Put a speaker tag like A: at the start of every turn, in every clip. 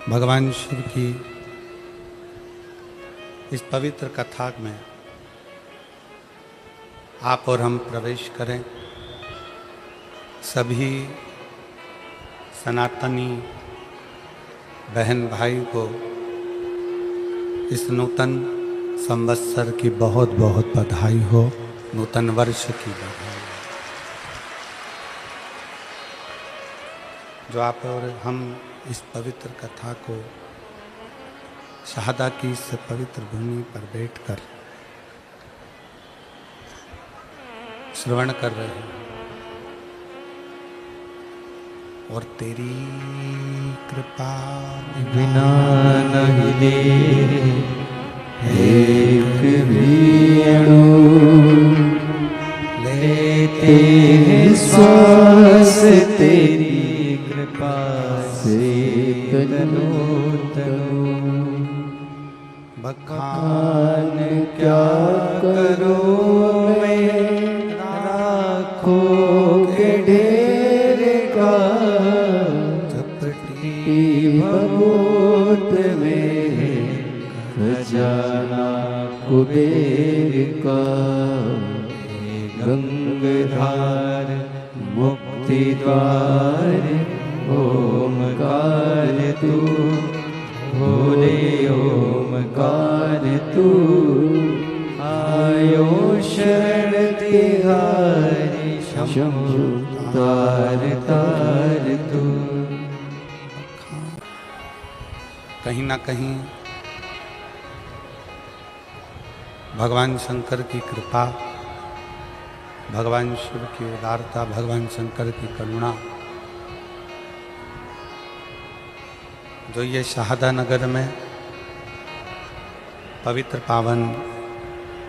A: भगवान शिव की इस पवित्र कथा में आप और हम प्रवेश करें। सभी सनातनी बहन भाई को इस नूतन संवत्सर की बहुत बहुत बधाई हो, नूतन वर्ष की बधाई। जो आप और हम इस पवित्र कथा को शहादा की इस पवित्र भूमि पर बैठकर श्रवण कर रहे हैं और तेरी कृपा
B: बिना नहीं दे एक भी अणु लेते हैं श्वास तेरी कृपा से तनु तनु। बखान क्या करो मैं राखों के ढेर का, चपटी भगोत में खजाना कुबेर का। गंगधार मुक्ति द्वार ओमकार तू, भोले ओमकार तू। आयो शरण तिहारी शंभु तार तार तू।
A: कहीं ना कहीं भगवान शंकर की कृपा, भगवान शिव की उदारता, भगवान शंकर की करुणा जो ये शहादा नगर में पवित्र पावन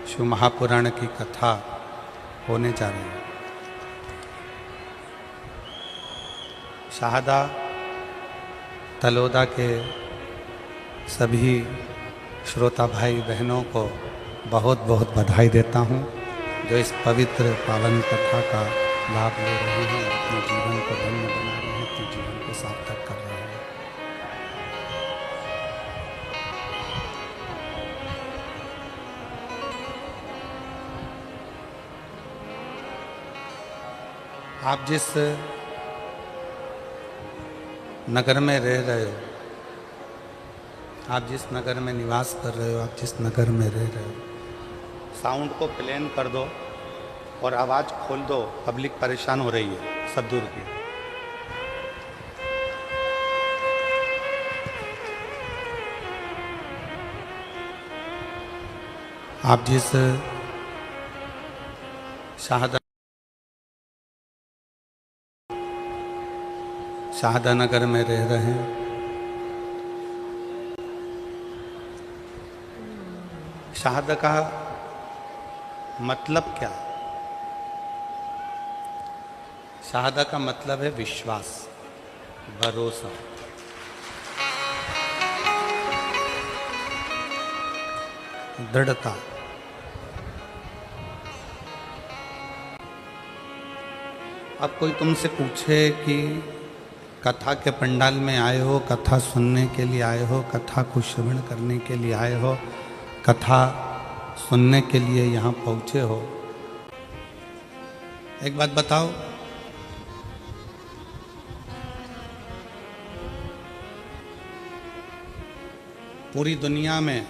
A: शिव महापुराण की कथा होने जा रही है। शहादा तलोदा के सभी श्रोता भाई बहनों को बहुत बहुत बधाई देता हूँ, जो इस पवित्र पावन कथा का लाभ ले रहे हैं, अपने जीवन को धन्य बना रहे हैं, अपने जीवन को सार्थक कर रहे हैं। आप जिस नगर में रह रहे हो, आप जिस नगर में निवास कर रहे हो, आप जिस नगर में रह रहे हो, साउंड को प्लेन कर दो और आवाज़ खोल दो। पब्लिक परेशान हो रही है, सब दूर की। आप जिस शहादा नगर में रह रहे हैं, शहादा का मतलब क्या है? शहादा का मतलब है विश्वास, भरोसा। दृढ़ता। अब कोई तुमसे पूछे कि कथा के पंडाल में आए हो, कथा सुनने के लिए आए हो, कथा को श्रवण करने के लिए आए हो, कथा सुनने के लिए यहाँ पहुँचे हो, एक बात बताओ, पूरी दुनिया में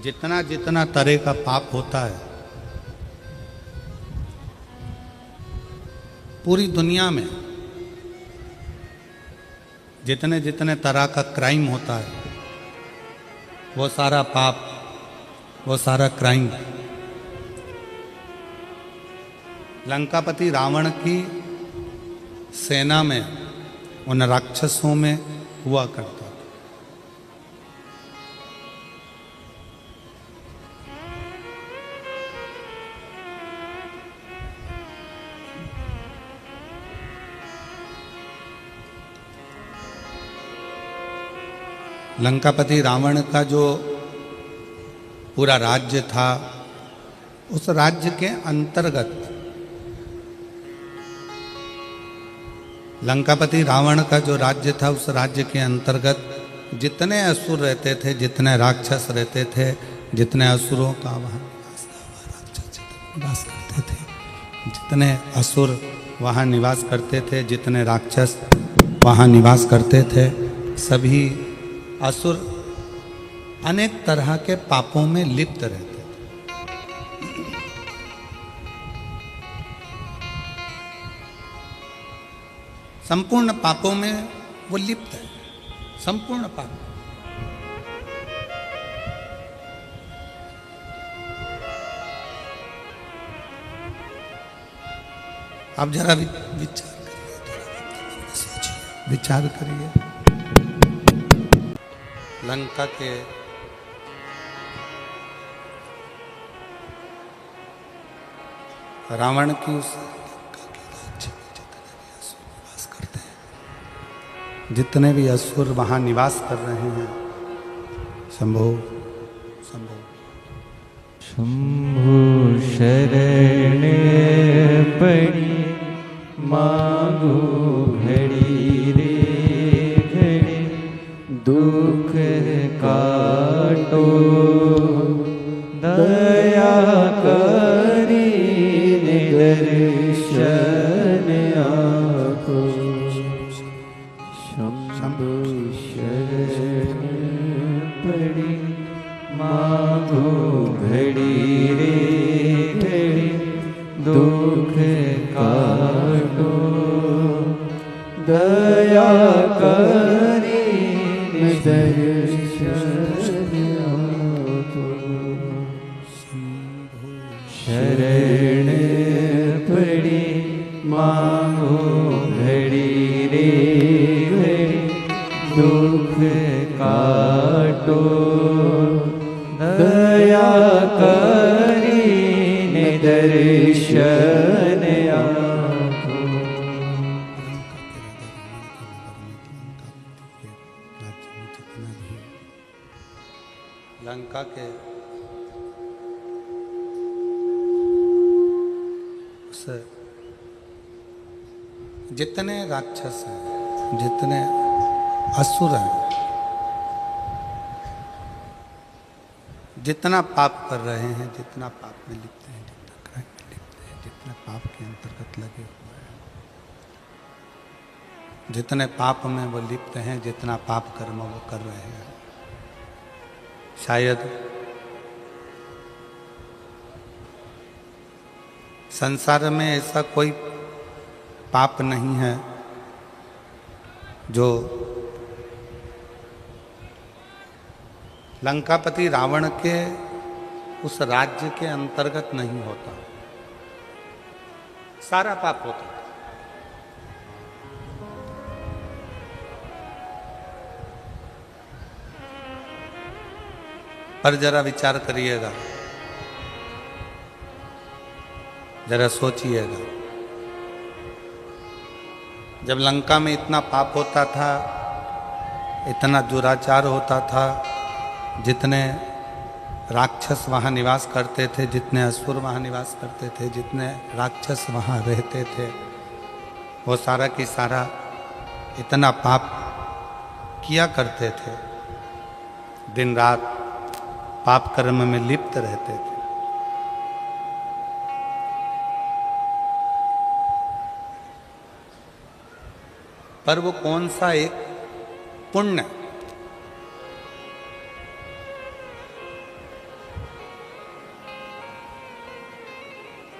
A: जितना जितना तरह का पाप होता है, पूरी दुनिया में जितने जितने तरह का क्राइम होता है, वो सारा पाप, वो सारा क्राइम लंकापति रावण की सेना में, उन राक्षसों में हुआ करता था। लंकापति रावण का जो पूरा राज्य था, उस राज्य के अंतर्गत लंकापति रावण का जो राज्य था, उस राज्य के अंतर्गत जितने असुर रहते थे, जितने राक्षस रहते थे, जितने असुरों का वहाँ निवास था, वह राक्षस निवास करते थे, जितने असुर वहाँ निवास करते थे, जितने राक्षस वहाँ निवास करते थे, सभी असुर अनेक तरह के पापों में लिप्त रहते थे। संपूर्ण पापों में वो लिप्त है, संपूर्ण पाप। आप जरा विचार करिए, सोचिए, विचार करिए। लंका के रावण की उस जितने भी असुर वहाँ निवास कर रहे हैं, शंभो शंभो
B: शंभु शरण पड़ी मांगो घड़ी रे घड़ी, दुख काटो दया करी निदर्शन आको। शंभु शरण पड़ी मांगो घड़ी रे घड़ी, दुख काटो दया करी निदर्शन आको। शरण पड़ी मांगो घड़ी रे घड़ी, दुख काटो दया करी निदर्शन आको।
A: लंका के उस जितने राक्षस हैं, जितने असुर हैं, जितना पाप कर रहे हैं, जितना पाप में लिप्त हैं, जितना क्राइम में लिप्त हैं, जितने पाप के अंतर्गत लगे हुए हैं, जितने पाप में वो लिप्त हैं, जितना पाप कर्म वो कर रहे हैं, शायद संसार में ऐसा कोई पाप नहीं है जो लंकापति रावण के उस राज्य के अंतर्गत नहीं होता। सारा पाप होता है। पर जरा विचार करिएगा, जरा सोचिएगा, जब लंका में इतना पाप होता था, इतना दुराचार होता था, जितने राक्षस वहाँ निवास करते थे, जितने असुर वहाँ निवास करते थे, जितने राक्षस वहाँ रहते थे, वो सारा की सारा इतना पाप किया करते थे, दिन रात पाप कर्म में लिप्त रहते थे। पर वो कौन सा एक पुण्य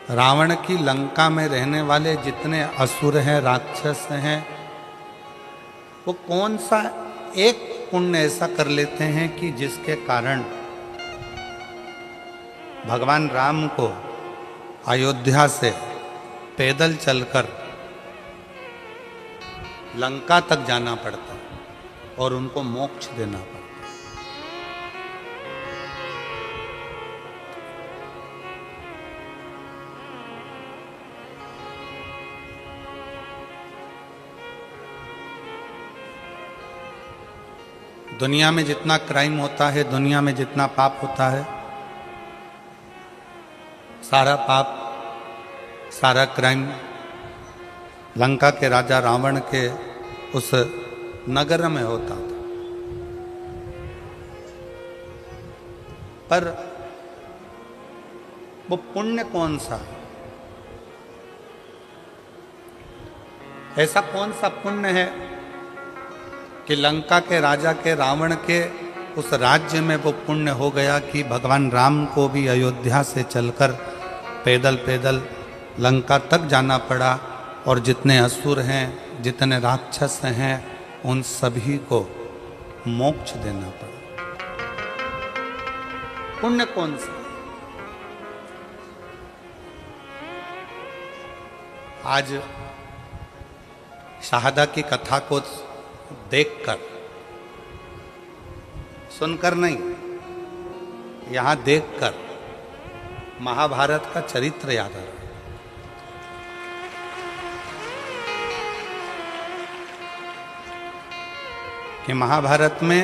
A: रावण की लंका में रहने वाले जितने असुर हैं, राक्षस हैं, वो कौन सा एक पुण्य ऐसा कर लेते हैं कि जिसके कारण भगवान राम को अयोध्या से पैदल चलकर लंका तक जाना पड़ता और उनको मोक्ष देना पड़ता। दुनिया में जितना क्राइम होता है, दुनिया में जितना पाप होता है, सारा पाप, सारा क्राइम लंका के राजा रावण के उस नगर में होता था। पर वो पुण्य कौन सा, ऐसा कौन सा पुण्य है कि लंका के राजा के रावण के उस राज्य में वो पुण्य हो गया कि भगवान राम को भी अयोध्या से चलकर पैदल पैदल लंका तक जाना पड़ा और जितने असुर हैं, जितने राक्षस हैं, उन सभी को मोक्ष देना पड़ा। पुण्य कौन सा? आज शाहदा की कथा को देखकर, सुनकर नहीं, यहां देखकर महाभारत का चरित्र याद आ रहा है। कि महाभारत में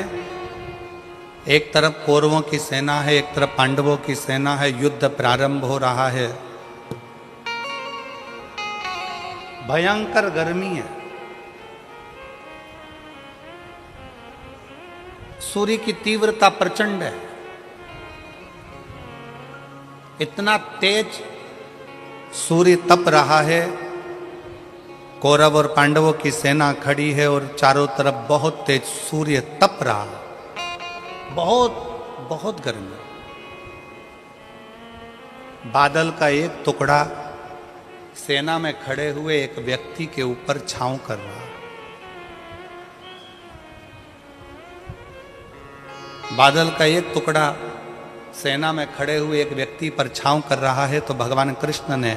A: एक तरफ कौरवों की सेना है, एक तरफ पांडवों की सेना है, युद्ध प्रारंभ हो रहा है, भयंकर गर्मी है, सूर्य की तीव्रता प्रचंड है, इतना तेज सूर्य तप रहा है, कौरव और पांडवों की सेना खड़ी है और चारों तरफ बहुत तेज सूर्य तप रहा है, बहुत बहुत गर्मी। बादल का एक टुकड़ा सेना में खड़े हुए एक व्यक्ति के ऊपर छांव कर रहा है। बादल का एक टुकड़ा सेना में खड़े हुए एक व्यक्ति पर छांव कर रहा है। तो भगवान कृष्ण ने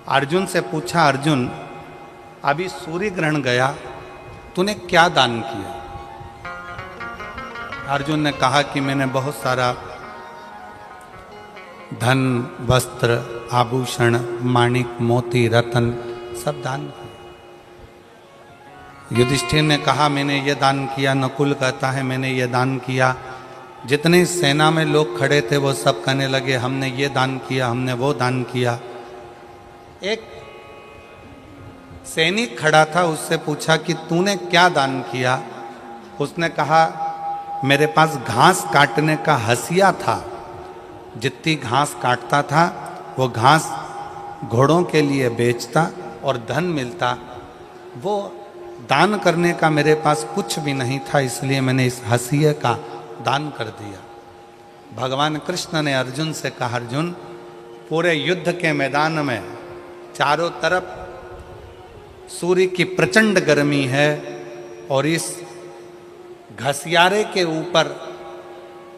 A: अर्जुन से पूछा, अर्जुन अभी सूर्य ग्रहण गया, तूने क्या दान किया? अर्जुन ने कहा कि मैंने बहुत सारा धन, वस्त्र, आभूषण, माणिक, मोती, रतन सब दान किया। युधिष्ठिर ने कहा मैंने ये दान किया। नकुल कहता है मैंने ये दान किया। जितने सेना में लोग खड़े थे वो सब कहने लगे हमने ये दान किया, हमने वो दान किया। एक सैनिक खड़ा था, उससे पूछा कि तूने क्या दान किया? उसने कहा मेरे पास घास काटने का हसिया था, जितनी घास काटता था वो घास घोड़ों के लिए बेचता और धन मिलता, वो दान करने का मेरे पास कुछ भी नहीं था, इसलिए मैंने इस हसिये का दान कर दिया। भगवान कृष्ण ने अर्जुन से कहा, अर्जुन पूरे युद्ध के मैदान में चारों तरफ सूर्य की प्रचंड गर्मी है और इस घसियारे के ऊपर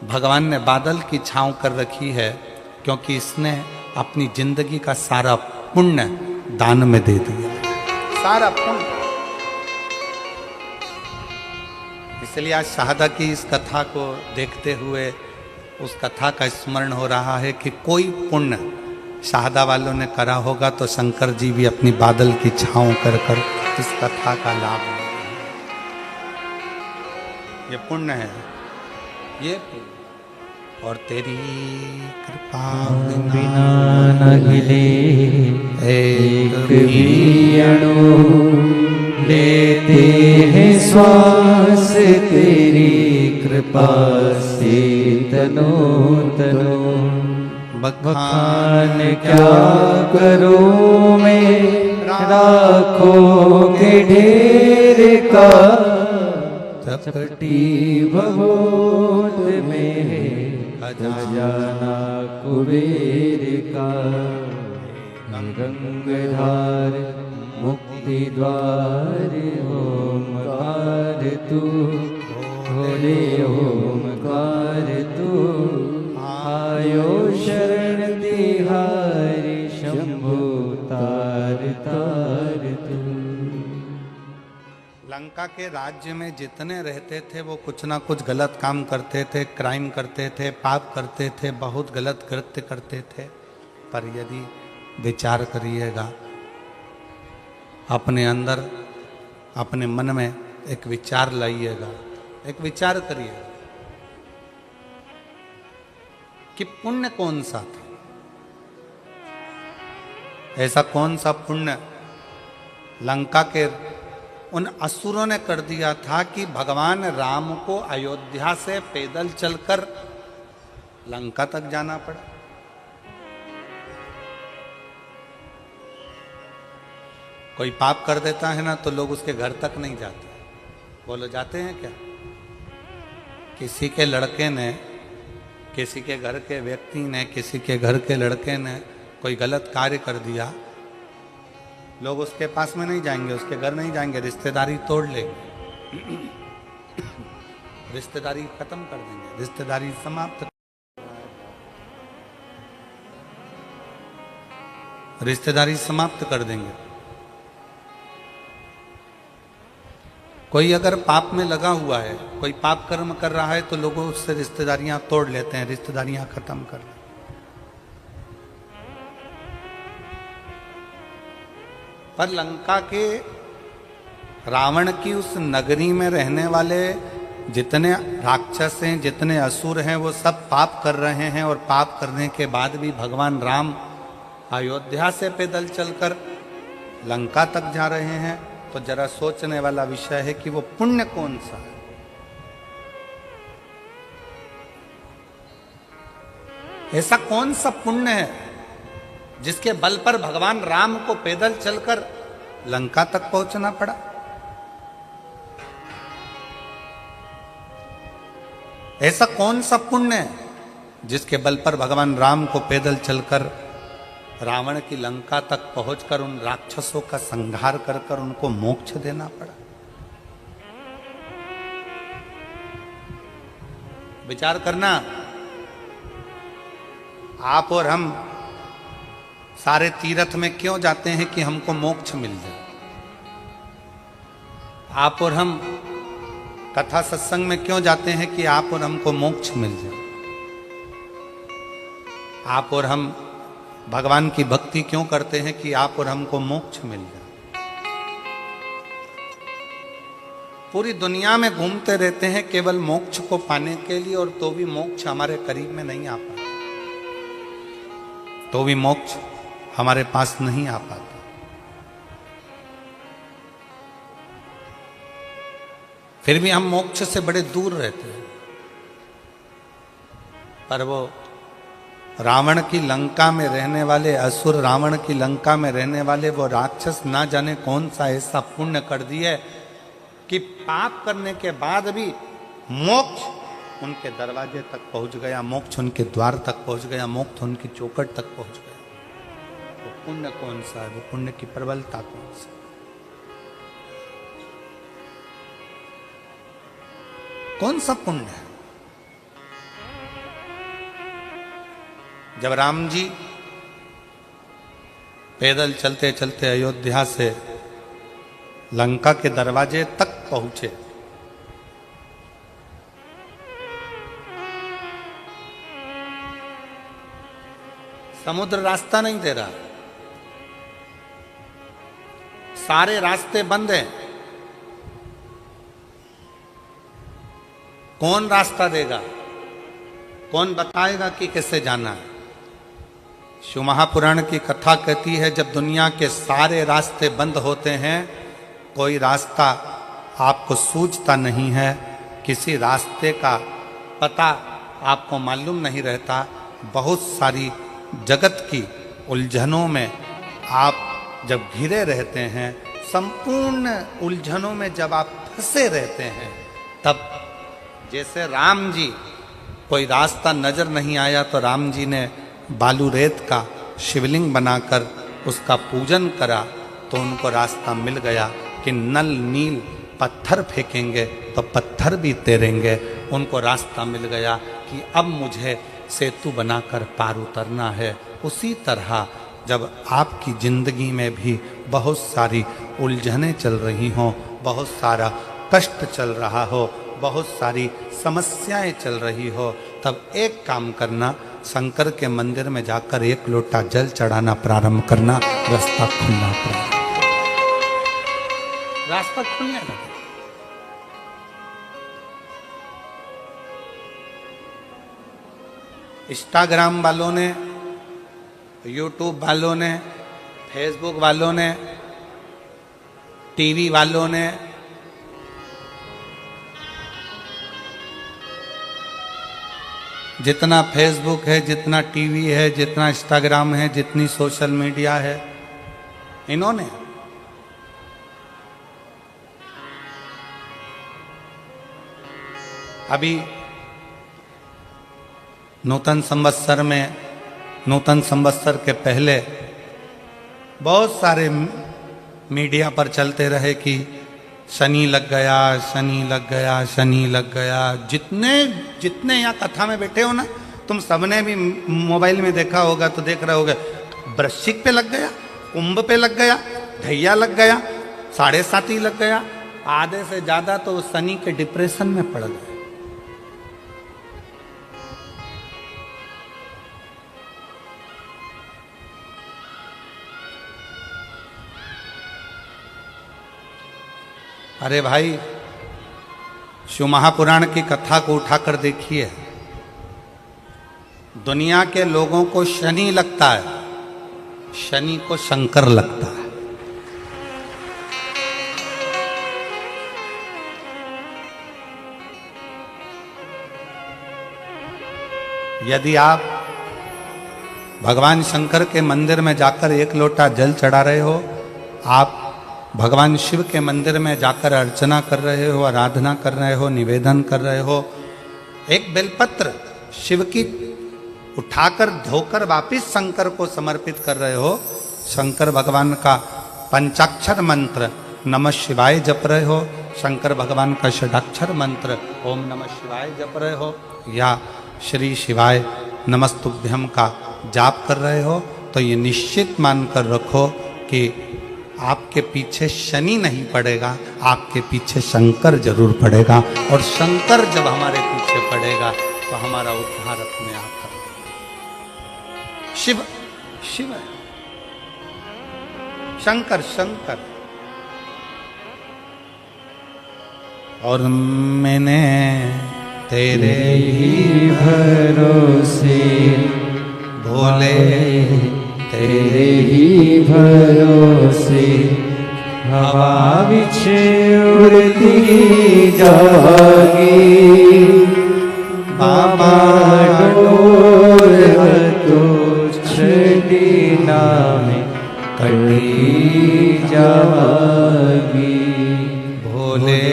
A: भगवान ने बादल की छांव कर रखी है, क्योंकि इसने अपनी जिंदगी का सारा पुण्य दान में दे दिया, सारा पुण्य। इसलिए आज शाहदा की इस कथा को देखते हुए उस कथा का स्मरण हो रहा है कि कोई पुण्य शाहदा वालों ने करा होगा तो शंकर जी भी अपनी बादल की छांव कर कर इस कथा का लाभ ले रहे हैं। ये पुण्य है, ये पुण्य। और तेरी कृपा
B: बिना न हिले एक भी अणु, लेते हैं श्वास तेरी कृपा से तनो तनो। बखान क्या करूं मैं राखों के ढेर का, चपटी भगोत में खजाना कुबेर का। गंगाधार मुक्ति द्वार ओमकार तू, भोले ओमकार तू। आयो शरण तिहारी शंभु तार तार तू।
A: लंका के राज्य में जितने रहते थे वो कुछ ना कुछ गलत काम करते थे, क्राइम करते थे, पाप करते थे, बहुत गलत कृत्य करते थे। पर यदि विचार करिएगा, अपने अंदर अपने मन में एक विचार लाइएगा, एक विचार करिएगा कि पुण्य कौन सा था, ऐसा कौन सा पुण्य लंका के उन असुरों ने कर दिया था कि भगवान राम को अयोध्या से पैदल चलकर लंका तक जाना पड़ा। कोई पाप कर देता है ना तो लोग उसके घर तक नहीं जाते। बोलो जाते हैं क्या? किसी के लड़के ने, किसी के घर के व्यक्ति ने, किसी के घर के लड़के ने कोई गलत कार्य कर दिया, लोग उसके पास में नहीं जाएंगे, उसके घर नहीं जाएंगे, रिश्तेदारी तोड़ लेंगे, रिश्तेदारी खत्म कर देंगे, रिश्तेदारी समाप्त, रिश्तेदारी समाप्त कर देंगे। कोई अगर पाप में लगा हुआ है, कोई पाप कर्म कर रहा है, तो लोगों उससे रिश्तेदारियां तोड़ लेते हैं, रिश्तेदारियां खत्म कर लेते हैं। पर लंका के रावण की उस नगरी में रहने वाले जितने राक्षस हैं, जितने असुर हैं, वो सब पाप कर रहे हैं। और पाप करने के बाद भी भगवान राम अयोध्या से पैदल चलकर लंका तक जा रहे हैं। तो जरा सोचने वाला विषय है कि वो पुण्य कौन सा है। ऐसा कौन सा पुण्य है जिसके बल पर भगवान राम को पैदल चलकर लंका तक पहुंचना पड़ा? ऐसा कौन सा पुण्य है जिसके बल पर भगवान राम को पैदल चलकर रावण की लंका तक पहुंचकर उन राक्षसों का संहार कर कर उनको मोक्ष देना पड़ा? विचार करना। आप और हम सारे तीर्थ में क्यों जाते हैं कि हमको मोक्ष मिल जाए? आप और हम कथा सत्संग में क्यों जाते हैं कि आप और हमको मोक्ष मिल जाए? आप और हम भगवान की भक्ति क्यों करते हैं कि आप और हमको मोक्ष मिल जाए? पूरी दुनिया में घूमते रहते हैं केवल मोक्ष को पाने के लिए, और तो भी मोक्ष हमारे करीब में नहीं आ पाता, तो भी मोक्ष हमारे पास नहीं आ पाता। फिर भी हम मोक्ष से बड़े दूर रहते हैं। पर वो रावण की लंका में रहने वाले असुर, रावण की लंका में रहने वाले वो राक्षस ना जाने कौन सा ऐसा पुण्य कर दिए कि पाप करने के बाद भी मोक्ष उनके दरवाजे तक पहुंच गया, मोक्ष उनके द्वार तक पहुंच गया, मोक्ष उनकी चौखट तक पहुंच गया। वो पुण्य कौन सा है? वो पुण्य की प्रबलता कौन सी? कौन सा पुण्य है? जब राम जी पैदल चलते चलते अयोध्या से लंका के दरवाजे तक पहुंचे, समुद्र रास्ता नहीं दे रहा, सारे रास्ते बंद हैं। कौन रास्ता देगा? कौन बताएगा कि कैसे जाना है? शिव महापुराण की कथा कहती है, जब दुनिया के सारे रास्ते बंद होते हैं, कोई रास्ता आपको सूझता नहीं है, किसी रास्ते का पता आपको मालूम नहीं रहता, बहुत सारी जगत की उलझनों में आप जब घिरे रहते हैं, संपूर्ण उलझनों में जब आप फंसे रहते हैं, तब जैसे राम जी कोई रास्ता नजर नहीं आया तो राम जी ने बालू रेत का शिवलिंग बनाकर उसका पूजन करा, तो उनको रास्ता मिल गया कि नल नील पत्थर फेंकेंगे तो पत्थर भी तैरेंगे। उनको रास्ता मिल गया कि अब मुझे सेतु बनाकर पार उतरना है। उसी तरह जब आपकी जिंदगी में भी बहुत सारी उलझनें चल रही हों, बहुत सारा कष्ट चल रहा हो, बहुत सारी समस्याएं चल रही हो, तब एक काम करना, शंकर के मंदिर में जाकर एक लोटा जल चढ़ाना प्रारंभ करना, रास्ता खुलना प्रारंभ, रास्ता खुलने लगे। इंस्टाग्राम वालों ने, यूट्यूब वालों ने, फेसबुक वालों ने टीवी वालों ने जितना फेसबुक है, जितना टीवी है, जितना इंस्टाग्राम है, जितनी सोशल मीडिया है, इन्होंने अभी नूतन संवत्सर में, नूतन संवत्सर के पहले बहुत सारे मीडिया पर चलते रहे कि शनि लग गया, शनि लग गया, शनि लग गया। जितने जितने यहाँ कथा में बैठे हो ना, तुम सबने भी मोबाइल में देखा होगा तो देख रहे होगे, वृश्चिक पे लग गया, कुंभ पे लग गया, ढैया लग गया, 7.5 लग गया, आधे से ज्यादा तो शनि के डिप्रेशन में पड़ गए। अरे भाई, शिव महापुराण की कथा को उठाकर देखिए। दुनिया के लोगों को शनि लगता है, शनि को शंकर लगता है। यदि आप भगवान शंकर के मंदिर में जाकर 1 लोटा जल चढ़ा रहे हो, आप भगवान शिव के मंदिर में जाकर अर्चना कर रहे हो, आराधना कर रहे हो, निवेदन कर रहे हो, एक बेलपत्र शिव की उठाकर धोकर वापिस शंकर को समर्पित कर रहे हो, शंकर भगवान का पंचाक्षर मंत्र नमः शिवाय जप रहे हो, शंकर भगवान का षडाक्षर मंत्र ओम नमः शिवाय जप रहे हो, या श्री शिवाय नमस्तुभ्यम का जाप कर रहे हो, तो ये निश्चित मानकर रखो कि आपके पीछे शनि नहीं पड़ेगा, आपके पीछे शंकर जरूर पड़ेगा। और शंकर जब हमारे पीछे पड़ेगा तो हमारा उद्धार अपने आप कर देगा। शिव शिव है, शंकर शंकर। और मैंने तेरे
B: ही भरोसे
A: भोले,
B: तेरे ही भरोसे हवा बिछे उड़ती जागी, बाबा डोर तो छड़ीना में कटी जागी।
A: भोले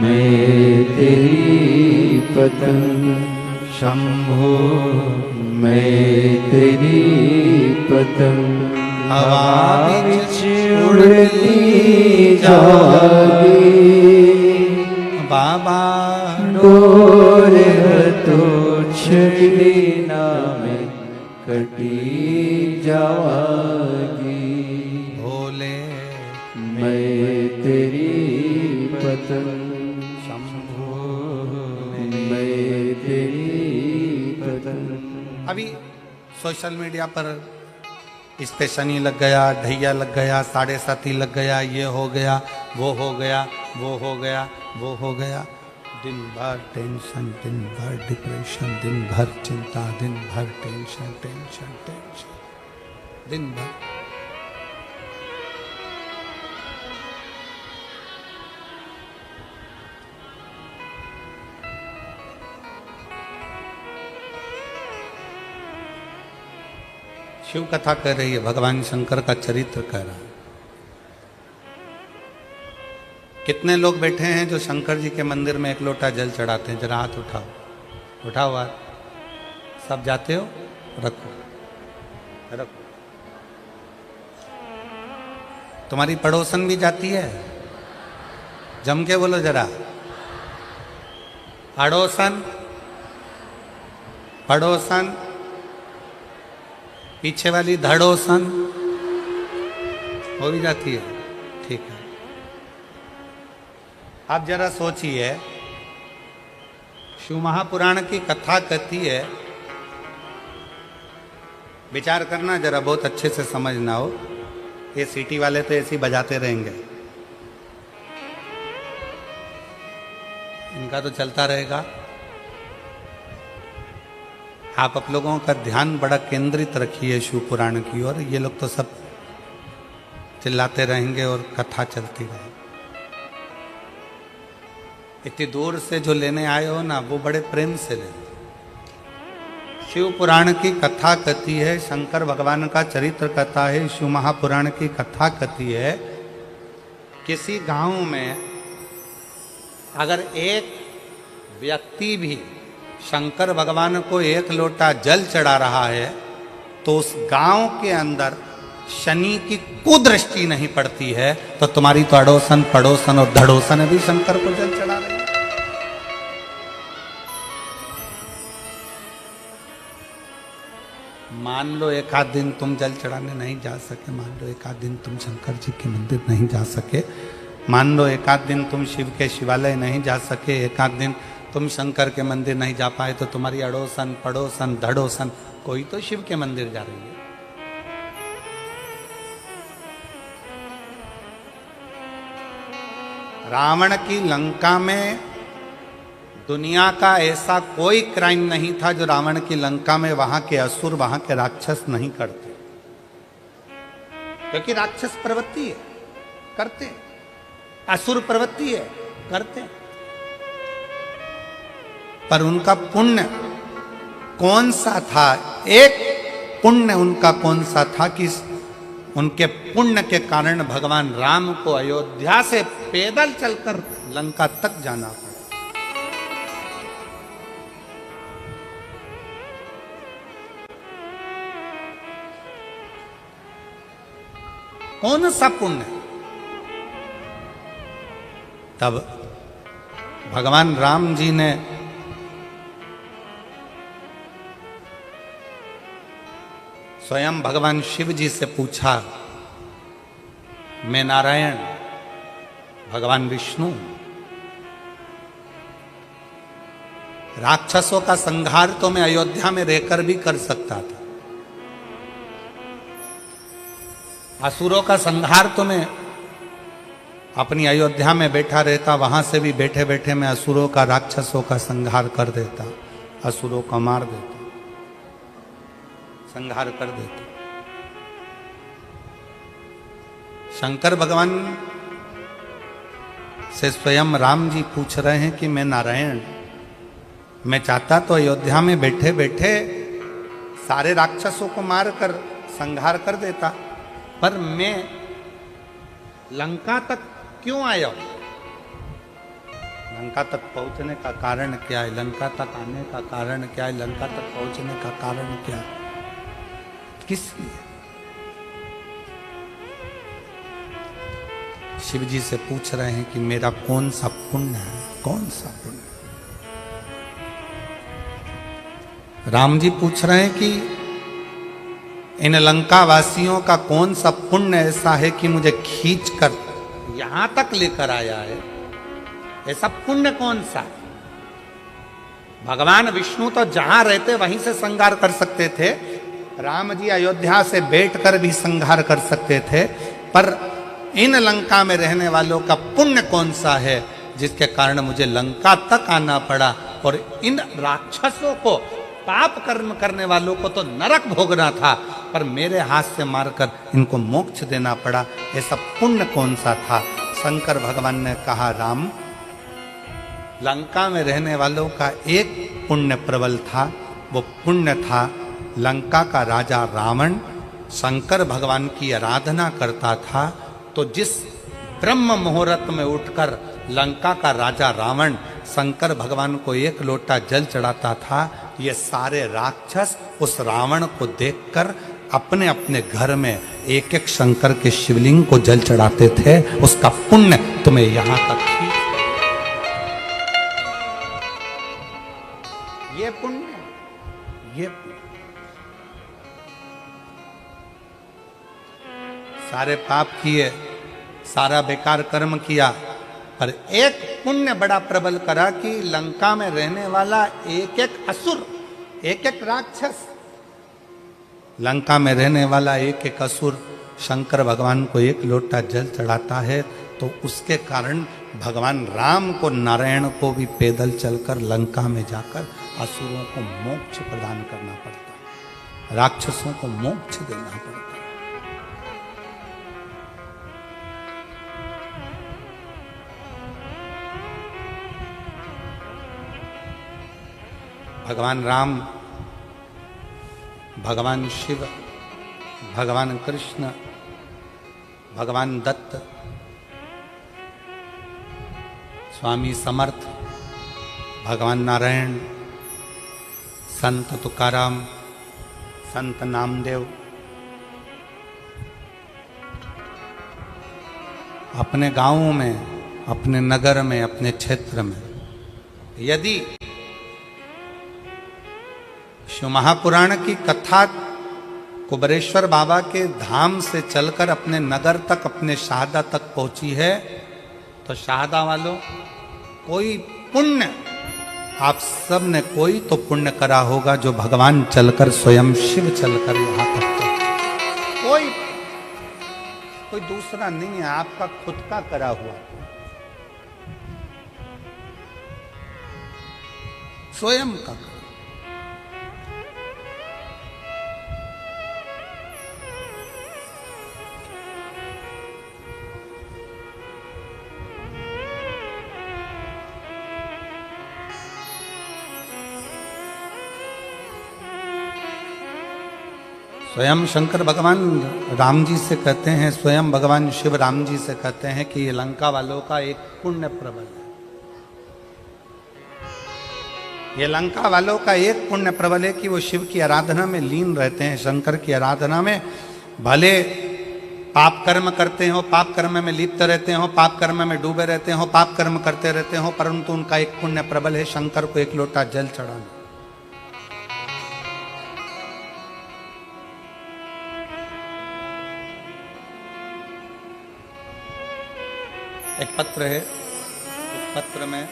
B: मैं तेरी पतंग शंभो, मैं तेरी पतंग हवा बिच उड़ती जागी,
A: बाबा
B: डोर तो छड़ीना में कटी जागी।
A: भोले
B: मैं तेरी पतंग शंभो, मैं तेरी पतंग।
A: अभी सोशल मीडिया पर इस पे शनि लग गया, ढैया लग गया, 7.5 लग गया, ये हो गया, वो हो गया, वो हो गया, वो हो गया। दिन भर टेंशन, दिन भर डिप्रेशन, दिन भर चिंता, दिन भर टेंशन टेंशन टेंशन, दिन भर। शिव कथा कह रही है, भगवान शंकर का चरित्र कह रहा है। कितने लोग बैठे हैं जो शंकर जी के मंदिर में 1 लोटा जल चढ़ाते हैं? जरा हाथ उठाओ, उठाओ हाथ। सब जाते हो? रखो रखो। तुम्हारी पड़ोसन भी जाती है? जम के बोलो जरा, पड़ोसन पड़ोसन। पीछे वाली धड़ोसन हो भी जाती है, ठीक है। आप जरा सोचिए, शिव महापुराण की कथा कहती है, विचार करना जरा, बहुत अच्छे से समझना हो। ये सीटी वाले तो ऐसे ही बजाते रहेंगे, इनका तो चलता रहेगा। आप लोगों का ध्यान बड़ा केंद्रित रखिए शिव पुराण की ओर। ये लोग तो सब चिल्लाते रहेंगे और कथा चलती रहेगी। इतनी दूर से जो लेने आए हो ना, वो बड़े प्रेम से लेना। शिव पुराण की कथा कथी है, शंकर भगवान का चरित्र कथा है, शिव महापुराण की कथा कथी है। किसी गांव में अगर एक व्यक्ति भी शंकर भगवान को एक लोटा जल चढ़ा रहा है तो उस गांव के अंदर शनि की कुदृष्टि नहीं पड़ती है, तो तुम्हारी तो अड़ोसन पड़ोसन और धड़ोसन भी शंकर को जल चढ़ा रही है। मान लो एक आध दिन तुम जल चढ़ाने नहीं जा सके, मान लो एक आध दिन तुम शंकर जी के मंदिर नहीं जा सके, मान लो एक आध दिन तुम शिव के शिवालय नहीं जा सके, एक आध दिन तुम शंकर के मंदिर नहीं जा पाए, तो तुम्हारी अड़ोसन पड़ोसन धड़ोसन कोई तो शिव के मंदिर जा रही है। रावण की लंका में दुनिया का ऐसा कोई क्राइम नहीं था जो रावण की लंका में वहां के असुर, वहां के राक्षस नहीं करते, क्योंकि राक्षस प्रवृत्ति है, करते, असुर प्रवृत्ति है, करते। पर उनका पुण्य कौन सा था, एक पुण्य उनका कौन सा था कि उनके पुण्य के कारण भगवान राम को अयोध्या से पैदल चलकर लंका तक जाना पड़ा। कौन सा पुण्य? तब भगवान राम जी ने स्वयं भगवान शिव जी से पूछा, मैं नारायण, भगवान विष्णु, राक्षसों का संहार तो मैं अयोध्या में रहकर भी कर सकता था, असुरों का संहार तो मैं अपनी अयोध्या में बैठा रहता, वहां से भी बैठे बैठे मैं असुरों का, राक्षसों का संहार कर देता, असुरों को मार देता, संहार कर देता। शंकर भगवान से स्वयं राम जी पूछ रहे हैं कि मैं नारायण, मैं चाहता तो अयोध्या में बैठे बैठे सारे राक्षसों को मारकर संहार कर देता, पर मैं लंका तक क्यों आया हूं? लंका तक पहुंचने का कारण क्या है? लंका तक आने का कारण क्या है? लंका तक पहुंचने का कारण क्या है? किस लिए? शिव जी से पूछ रहे हैं कि मेरा कौन सा पुण्य है, कौन सा पुण्य? राम जी पूछ रहे हैं कि इन लंका वासियों का कौन सा पुण्य ऐसा है कि मुझे खींच कर यहां तक लेकर आया है? ऐसा पुण्य कौन सा? भगवान विष्णु तो जहां रहते वहीं से संहार कर सकते थे, राम जी अयोध्या से बैठकर भी संहार कर सकते थे, पर इन लंका में रहने वालों का पुण्य कौन सा है जिसके कारण मुझे लंका तक आना पड़ा, और इन राक्षसों को, पाप कर्म करने वालों को तो नरक भोगना था, पर मेरे हाथ से मारकर इनको मोक्ष देना पड़ा। ऐसा पुण्य कौन सा था? शंकर भगवान ने कहा, राम, लंका में रहने वालों का एक पुण्य प्रबल था, वो पुण्य था लंका का राजा रावण शंकर भगवान की आराधना करता था, तो जिस ब्रह्म मुहूर्त में उठकर लंका का राजा रावण शंकर भगवान को एक लोटा जल चढ़ाता था, ये सारे राक्षस उस रावण को देखकर अपने अपने घर में एक एक शंकर के शिवलिंग को जल चढ़ाते थे। उसका पुण्य तुम्हें यहां तक खींच, ये पुण्य, ये पुण्य। सारे पाप किए, सारा बेकार कर्म किया, पर एक पुण्य बड़ा प्रबल करा कि लंका में रहने वाला एक एक असुर, एक एक राक्षस, लंका में रहने वाला एक एक असुर शंकर भगवान को एक लोटा जल चढ़ाता है, तो उसके कारण भगवान राम को, नारायण को भी पैदल चलकर लंका में जाकर असुरों को मोक्ष प्रदान करना पड़ता है, राक्षसों को मोक्ष देना पड़ता है। भगवान राम, भगवान शिव, भगवान कृष्ण, भगवान दत्त, स्वामी समर्थ, भगवान नारायण, संत तुकाराम, संत नामदेव अपने गांवों में, अपने नगर में, अपने क्षेत्र में यदि शिव महापुराण की कथा कुबरेश्वर बाबा के धाम से चलकर अपने नगर तक, अपने शाहदा तक पहुंची है, तो शाहदा वालों कोई पुण्य, आप सब ने कोई तो पुण्य करा होगा जो भगवान चलकर, स्वयं शिव चलकर यहां तक कोई दूसरा नहीं है, आपका खुद का करा हुआ, स्वयं का। स्वयं शंकर भगवान राम जी से कहते हैं, स्वयं भगवान शिव राम जी से कहते हैं कि ये लंका वालों का एक पुण्य प्रबल है। ये लंका वालों का एक पुण्य प्रबल है कि वो शिव की आराधना में लीन रहते हैं, शंकर की आराधना में। भले पाप कर्म करते हो, पाप कर्म में लिप्त रहते हो, पाप कर्म में डूबे रहते हो, पाप कर्म करते रहते हो, परंतु उनका एक पुण्य प्रबल है शंकर को एक लोटा जल चढ़ाना। एक पत्र है, उस पत्र में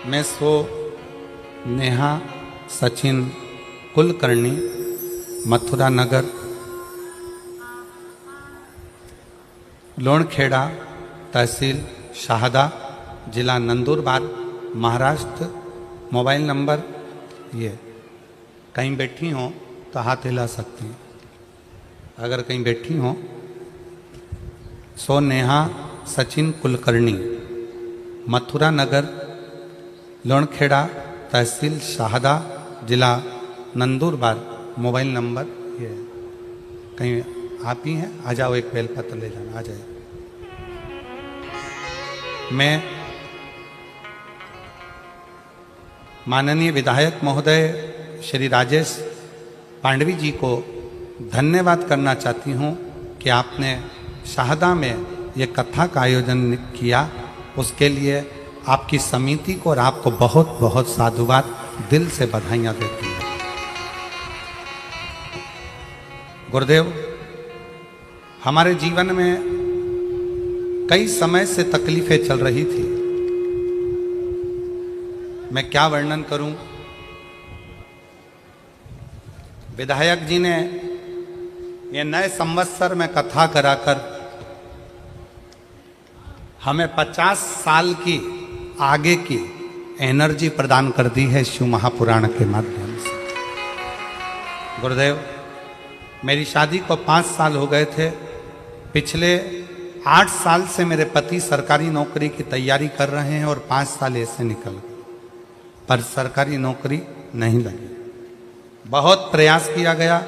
A: मैं सो नेहा सचिन कुलकर्णी, मथुरा नगर, लोणखेड़ा, तहसील शाहदा, जिला नंदुरबार, महाराष्ट्र। मोबाइल नंबर ये, कहीं बैठी हो तो हाथ हिला सकती हैं अगर कहीं बैठी हो। सो नेहा सचिन कुलकर्णी, मथुरा नगर, लोणखेड़ा, तहसील शाहदा, जिला नंदुरबार। मोबाइल नंबर ये, कहीं आप ही हैं, आ जाओ, एक बेलपत्र ले जाना, आ जाए। मैं माननीय विधायक महोदय श्री राजेश पांडवी जी को धन्यवाद करना चाहती हूँ कि आपने शाहदा में ये कथा का आयोजन किया, उसके लिए आपकी समिति को और आपको बहुत बहुत साधुवाद, दिल से बधाइयाँ देती हूँ। गुरुदेव, हमारे जीवन में कई समय से तकलीफें चल रही थी, मैं क्या वर्णन करूं। विधायक जी ने ये नए संवत्सर में कथा कराकर हमें 50 साल की आगे की एनर्जी प्रदान कर दी है शिव महापुराण के माध्यम से। गुरुदेव, मेरी शादी को 5 साल हो गए थे। पिछले 8 साल से मेरे पति सरकारी नौकरी की तैयारी कर रहे हैं और 5 साल ऐसे निकल गए, पर सरकारी नौकरी नहीं लगी। बहुत प्रयास किया गया,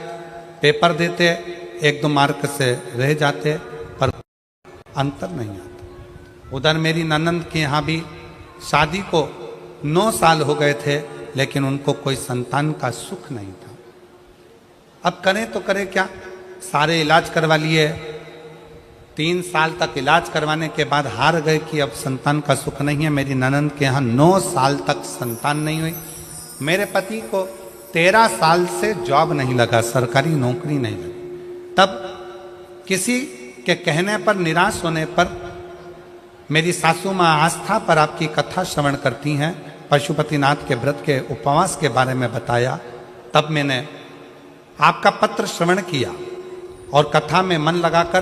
A: पेपर देते, 1-2 मार्क से रह जाते, पर अंतर नहीं आता। उधर मेरी ननंद के यहाँ भी शादी को 9 साल हो गए थे, लेकिन उनको कोई संतान का सुख नहीं था। अब करें तो करें क्या, सारे इलाज करवा लिए, 3 साल तक इलाज करवाने के बाद हार गए कि अब संतान का सुख नहीं है। मेरी ननंद के यहाँ 9 साल तक संतान नहीं हुई। मेरे पति को 13 साल से जॉब नहीं लगा, सरकारी नौकरी नहीं लगी। तब किसी के कहने पर, निराश होने पर, मेरी सासू माँ आस्था पर आपकी कथा श्रवण करती हैं, पशुपतिनाथ के व्रत के उपवास के बारे में बताया, तब मैंने आपका पत्र श्रवण किया और कथा में मन लगाकर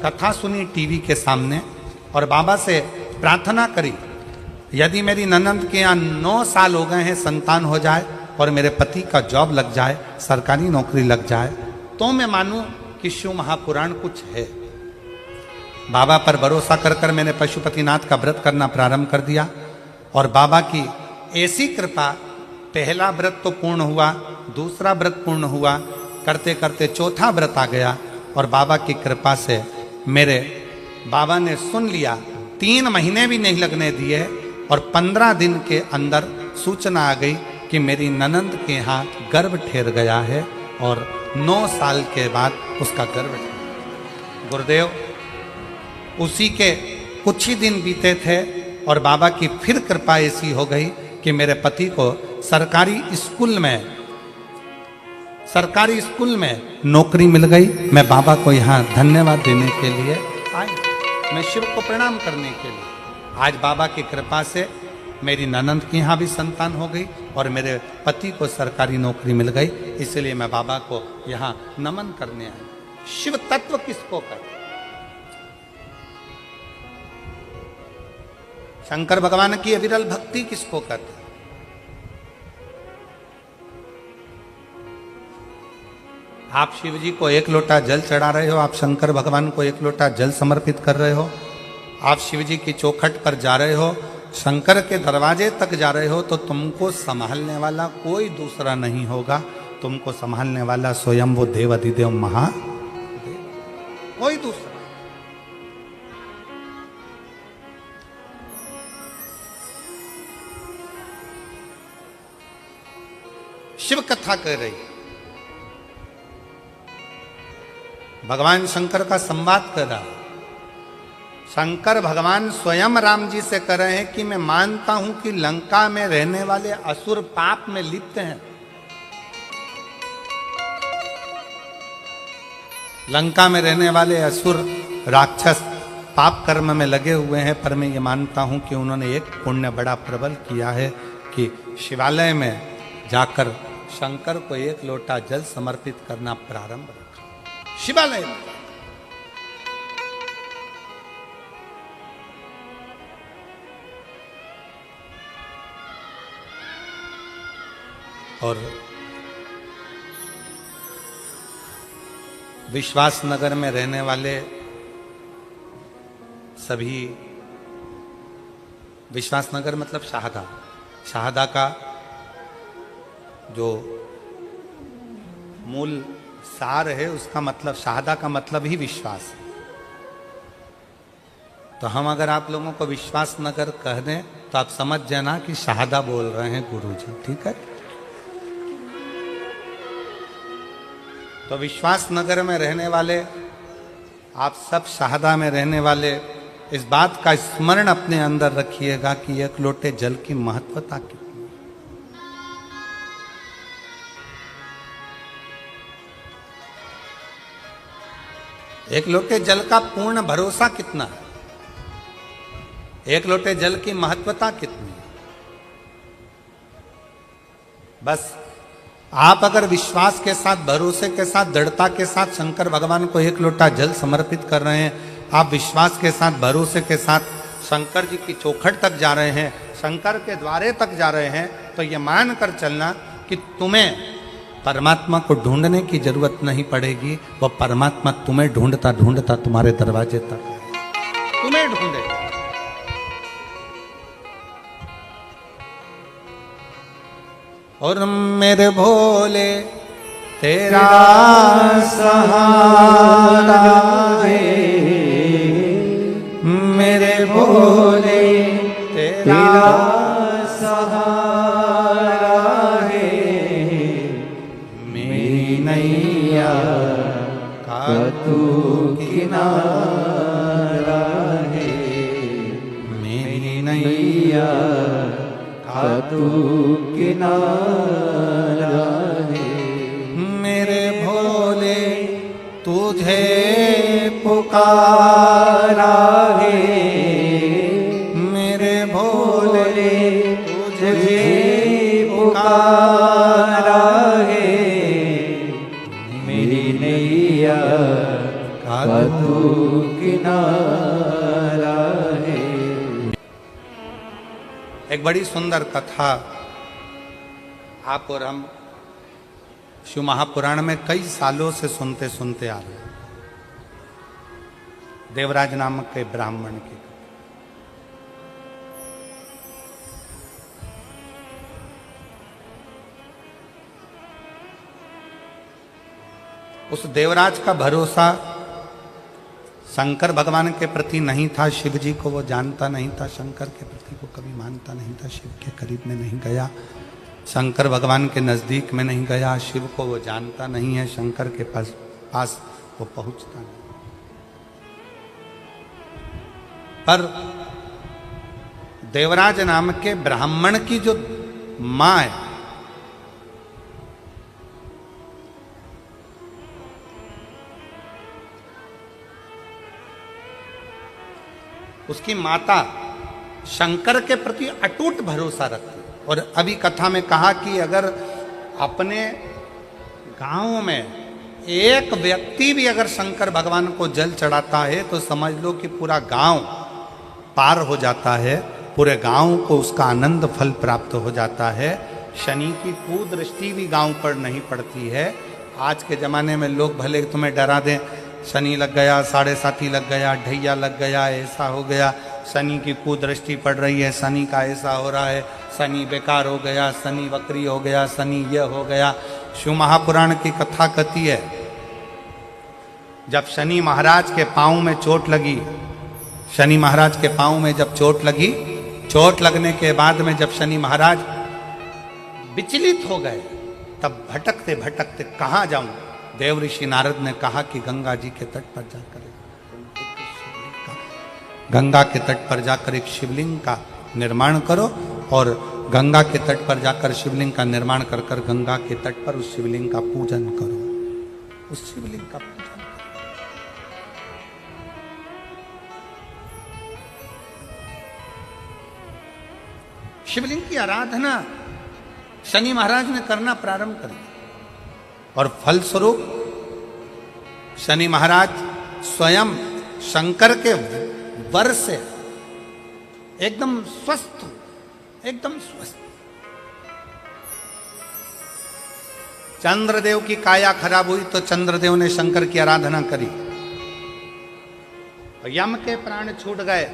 A: कथा सुनी टीवी के सामने और बाबा से प्रार्थना करी, यदि मेरी ननंद के यहाँ 9 साल हो गए हैं संतान हो जाए और मेरे पति का जॉब लग जाए, सरकारी नौकरी लग जाए, तो मैं मानूं कि शिव महापुराण कुछ है। बाबा पर भरोसा कर कर मैंने पशुपतिनाथ का व्रत करना प्रारंभ कर दिया और बाबा की ऐसी कृपा, पहला व्रत तो पूर्ण हुआ, दूसरा व्रत पूर्ण हुआ, करते करते चौथा व्रत आ गया और बाबा की कृपा से मेरे बाबा ने सुन लिया। 3 महीने भी नहीं लगने दिए और 15 दिन के अंदर सूचना आ गई कि मेरी ननंद के यहाँ गर्भ ठहर गया है और 9 साल के बाद उसका गर्भ ठहरा। गुरुदेव, उसी के कुछ ही दिन बीते थे और बाबा की फिर कृपा ऐसी हो गई कि मेरे पति को सरकारी स्कूल में नौकरी मिल गई। मैं बाबा को यहाँ धन्यवाद देने के लिए आई, मैं शिव को प्रणाम करने के लिए। आज बाबा की कृपा से मेरी ननंद की यहाँ भी संतान हो गई और मेरे पति को सरकारी नौकरी मिल गई, इसलिए मैं बाबा को यहाँ नमन करने आया। शिव तत्व किसको कहते? शंकर भगवान की अविरल भक्ति किसको कहते? आप शिव जी को 1 लोटा जल चढ़ा रहे हो, आप शंकर भगवान को 1 लोटा जल समर्पित कर रहे हो, आप शिव जी की चौखट पर जा रहे हो, शंकर के दरवाजे तक जा रहे हो, तो तुमको संभालने वाला कोई दूसरा नहीं होगा, तुमको संभालने वाला स्वयं वो देव अधिदेव महादेव, कोई दूसरा। शिव कथा कह रही, भगवान शंकर का संवाद कर रहा। शंकर भगवान स्वयं राम जी से कह रहे हैं कि मैं मानता हूं कि लंका में रहने वाले असुर पाप में लिप्त हैं, लंका में रहने वाले असुर राक्षस पाप कर्म में लगे हुए हैं, पर मैं ये मानता हूं कि उन्होंने एक पुण्य बड़ा प्रबल किया है कि शिवालय में जाकर शंकर को 1 लोटा जल समर्पित करना प्रारंभ रखा शिवालय में। और विश्वास नगर में रहने वाले सभी, विश्वास नगर मतलब शाहदा का जो मूल सार है, उसका मतलब शाहदा का मतलब ही विश्वास है। तो हम अगर आप लोगों को विश्वास नगर कह दें तो आप समझ जाना कि शाहदा बोल रहे हैं गुरुजी, ठीक है। तो विश्वास नगर में रहने वाले आप सब, शाहदा में रहने वाले, इस बात का स्मरण अपने अंदर रखिएगा कि 1 लोटे जल की महत्वता कितनी। 1 लोटे जल का पूर्ण भरोसा कितना है, 1 लोटे जल की महत्वता कितनी है। बस आप अगर विश्वास के साथ, भरोसे के साथ, दृढ़ता के साथ शंकर भगवान को 1 लोटा जल समर्पित कर रहे हैं, आप विश्वास के साथ, भरोसे के साथ शंकर जी की चौखट तक जा रहे हैं, शंकर के द्वारे तक जा रहे हैं, तो ये मान कर चलना कि तुम्हें परमात्मा को ढूंढने की जरूरत नहीं पड़ेगी, वह परमात्मा तुम्हें ढूंढता ढूंढता तुम्हारे दरवाजे तक तुम्हें ढूंढेगा। और मेरे भोले तेरा सहारा है, मेरे भोले तेरा सहारा है, मेरी नैया का तू किनारा है, मेरी नैया का तू किनारा है। मेरे भोले तुझे पुकारा है, बड़ी सुंदर कथा आप और हम शिव महापुराण में कई सालों से सुनते सुनते आ रहे हैं। देवराज नामक के ब्राह्मण की। उस देवराज का भरोसा शंकर भगवान के प्रति नहीं था। शिव जी को वो जानता नहीं था, शंकर के प्रति को कभी मानता नहीं था, शिव के करीब में नहीं गया, शंकर भगवान के नजदीक में नहीं गया, शिव को वो जानता नहीं है, शंकर के पास वो पहुंचता नहीं। पर देवराज नाम के ब्राह्मण की जो मां है, उसकी माता शंकर के प्रति अटूट भरोसा रखती। और अभी कथा में कहा कि अगर अपने गांव में एक व्यक्ति भी अगर शंकर भगवान को जल चढ़ाता है तो समझ लो कि पूरा गांव पार हो जाता है, पूरे गांव को उसका आनंद फल प्राप्त हो जाता है। शनि की कुदृष्टि भी गांव पर नहीं पड़ती है। आज के ज़माने में लोग भले तुम्हें डरा दें, शनि लग गया, साढ़े साथी लग गया, ढैया लग गया, ऐसा हो गया, शनि की कुदृष्टि पड़ रही है, शनि का ऐसा हो रहा है, शनि बेकार हो गया, शनि वक्री हो गया, शनि यह हो गया। शिव महापुराण की कथा कहती है जब शनि महाराज के पांव में चोट लगी, शनि महाराज के पांव में जब चोट लगी, चोट लगने के बाद में जब शनि महाराज विचलित हो गए, तब भटकते भटकते कहाँ जाऊं, देव ऋषि नारद ने कहा कि गंगा जी के तट पर जाकर, गंगा के तट पर जाकर एक शिवलिंग का निर्माण करो और गंगा के तट पर जाकर शिवलिंग का निर्माण कर कर गंगा के तट पर उस शिवलिंग का पूजन करो, उस शिवलिंग का पूजन करो। शिवलिंग की आराधना शनि महाराज ने करना प्रारंभ कर दिया और फलस्वरूप शनि महाराज स्वयं शंकर के वर से एकदम स्वस्थ, एकदम स्वस्थ। चंद्रदेव की काया खराब हुई तो चंद्रदेव ने शंकर की आराधना करी, यम के प्राण छूट गए,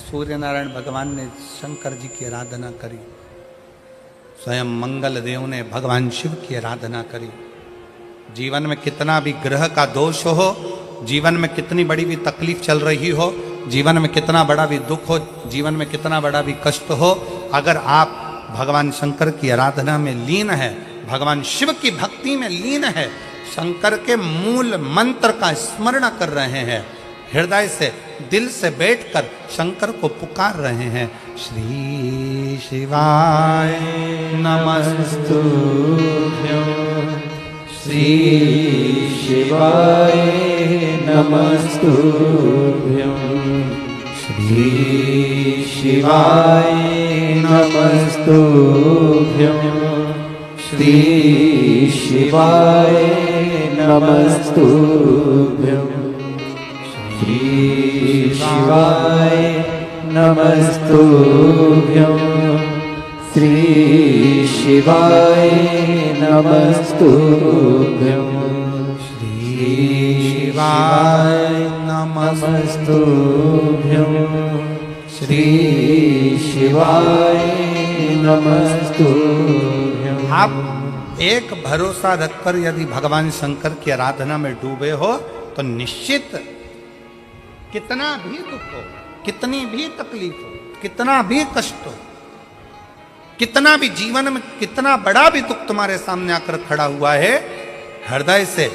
A: सूर्य नारायण भगवान ने शंकर जी की आराधना करी, स्वयं मंगल देव ने भगवान शिव की आराधना करी। जीवन में कितना भी ग्रह का दोष हो, जीवन में कितनी बड़ी भी तकलीफ चल रही हो, जीवन में कितना बड़ा भी दुख हो, जीवन में कितना बड़ा भी कष्ट हो, अगर आप भगवान शंकर की आराधना में लीन है, भगवान शिव की भक्ति में लीन है, शंकर के मूल मंत्र का स्मरण कर रहे हैं, हृदय से दिल से बैठकर शंकर को पुकार रहे हैं, श्री शिवाय नमस्तुभ्यं,
B: श्री शिवाय नमस्तुभ्यं, श्री शिवाय नमस्तुभ्यं, श्री शिवाय नमस्तुभ्यं, श्री शिवाय नमस्तुभ्यं, श्री शिवाय नमस्तुभ्यं, श्री शिवाय नमस्तुभ्यं, श्री शिवाय नमस्तुभ्यं।
A: आप एक भरोसा रखकर यदि भगवान शंकर की आराधना में डूबे हो तो निश्चित कितना भी दुख हो, कितनी भी तकलीफ हो, कितना भी कष्ट हो, कितना भी जीवन में कितना बड़ा भी दुख तुम्हारे सामने आकर खड़ा हुआ है, हृदय से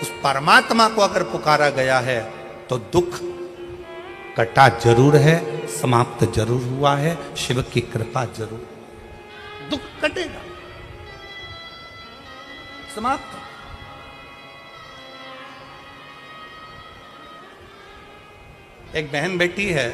A: उस परमात्मा को अगर पुकारा गया है तो दुख कटा जरूर है, समाप्त जरूर हुआ है, शिव की कृपा जरूर, दुख कटेगा, समाप्त। एक बहन बेटी है,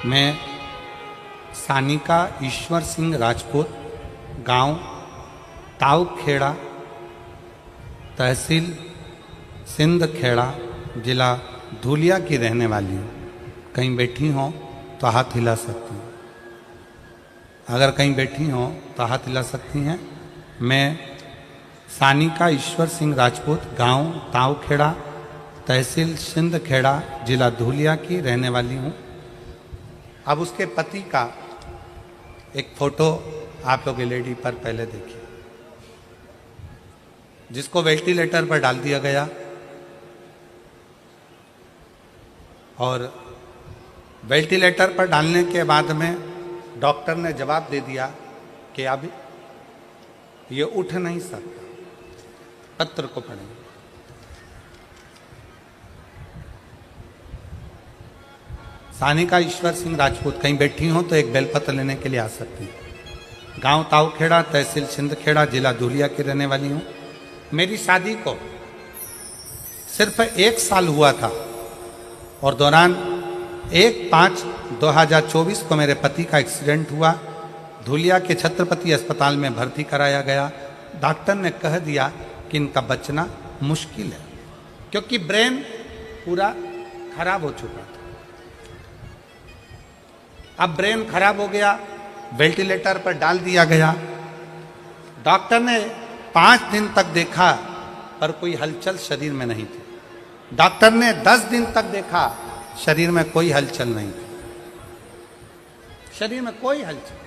A: मैं सानिका ईश्वर सिंह राजपूत, गांव ताऊखेड़ा, तहसील सिंध खेड़ा, जिला धुलिया की रहने वाली हूँ। कहीं बैठी हो तो हाथ हिला सकती हूँ। अगर कहीं बैठी हो तो हाथ हिला सकती हैं। मैं सानिका ईश्वर सिंह राजपूत, गांव ताऊखेड़ा, तहसील सिंध खेड़ा, जिला धुलिया की रहने वाली हूँ। अब उसके पति का एक फोटो आप लोग एलईडी पर पहले देखिए, जिसको वेंटिलेटर पर डाल दिया गया और वेंटिलेटर पर डालने के बाद में डॉक्टर ने जवाब दे दिया कि अब ये उठ नहीं सकता। पत्र को पढ़ें। सानिका ईश्वर सिंह राजपूत, कहीं बैठी हो तो एक बेलपत्र लेने के लिए आ सकती है। गांव ताऊखेड़ा, तहसील सिंधखेड़ा, जिला धुलिया की रहने वाली हूँ। मेरी शादी को सिर्फ 1 साल हुआ था और दौरान 1/5/2024 को मेरे पति का एक्सीडेंट हुआ। धुलिया के छत्रपति अस्पताल में भर्ती कराया गया। डॉक्टर ने कह दिया कि इनका बचना मुश्किल है, क्योंकि ब्रेन पूरा खराब हो चुका था। अब ब्रेन खराब हो गया, वेंटिलेटर पर डाल दिया गया। डॉक्टर ने 5 दिन तक देखा पर कोई हलचल शरीर में नहीं थी। डॉक्टर ने 10 दिन तक देखा, शरीर में कोई हलचल नहीं थी। शरीर में कोई हलचल।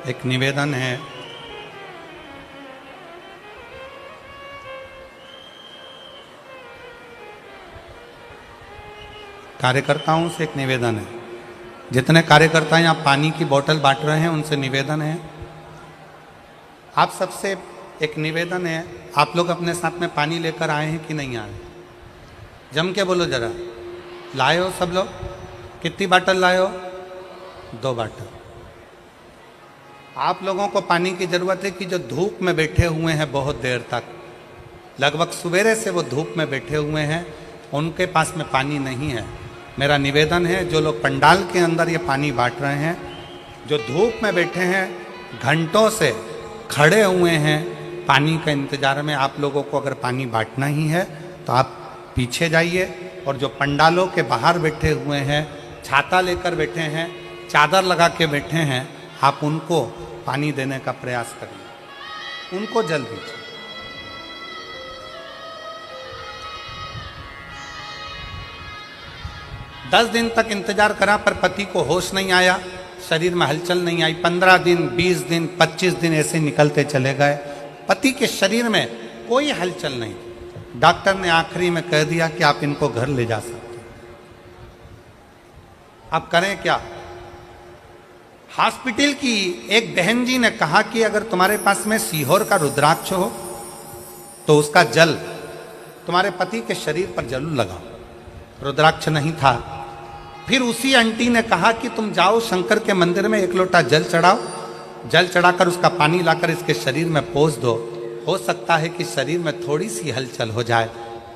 A: एक निवेदन है, कार्यकर्ताओं से एक निवेदन है। जितने कार्यकर्ता यहाँ पानी की बोतल बांट रहे हैं उनसे निवेदन है, आप सबसे एक निवेदन है, आप लोग अपने साथ में पानी लेकर आए हैं कि नहीं आए? जम के बोलो जरा। लाए हो सब लोग? कितनी बाटल लाए हो? 2 बाटल। आप लोगों को पानी की जरूरत है कि जो धूप में बैठे हुए हैं बहुत देर तक, लगभग सवेरे से वो धूप में बैठे हुए हैं, उनके पास में पानी नहीं है। मेरा निवेदन है, जो लोग पंडाल के अंदर ये पानी बांट रहे हैं, जो धूप में बैठे हैं, घंटों से खड़े हुए हैं पानी का इंतजार में, आप लोगों को अगर पानी बांटना ही है तो आप पीछे जाइए। और जो पंडालों के बाहर बैठे हुए हैं, छाता लेकर बैठे हैं, चादर लगा के बैठे हैं, आप उनको पानी देने का प्रयास करिए, उनको जल दीजिए। दस दिन तक इंतजार करा पर पति को होश नहीं आया, शरीर में हलचल नहीं आई। 15 दिन, 20 दिन, 25 दिन ऐसे निकलते चले गए, पति के शरीर में कोई हलचल नहीं। डॉक्टर ने आखिरी में कह दिया कि आप इनको घर ले जा सकते हैं। अब करें क्या? हॉस्पिटल की एक बहन जी ने कहा कि अगर तुम्हारे पास में सीहोर का रुद्राक्ष हो तो उसका जल तुम्हारे पति के शरीर पर जरूर लगाओ। रुद्राक्ष नहीं था। फिर उसी आंटी ने कहा कि तुम जाओ शंकर के मंदिर में 1 लोटा जल चढ़ाओ, जल चढ़ाकर उसका पानी लाकर इसके शरीर में पोंछ दो, हो सकता है कि शरीर में थोड़ी सी हलचल हो जाए।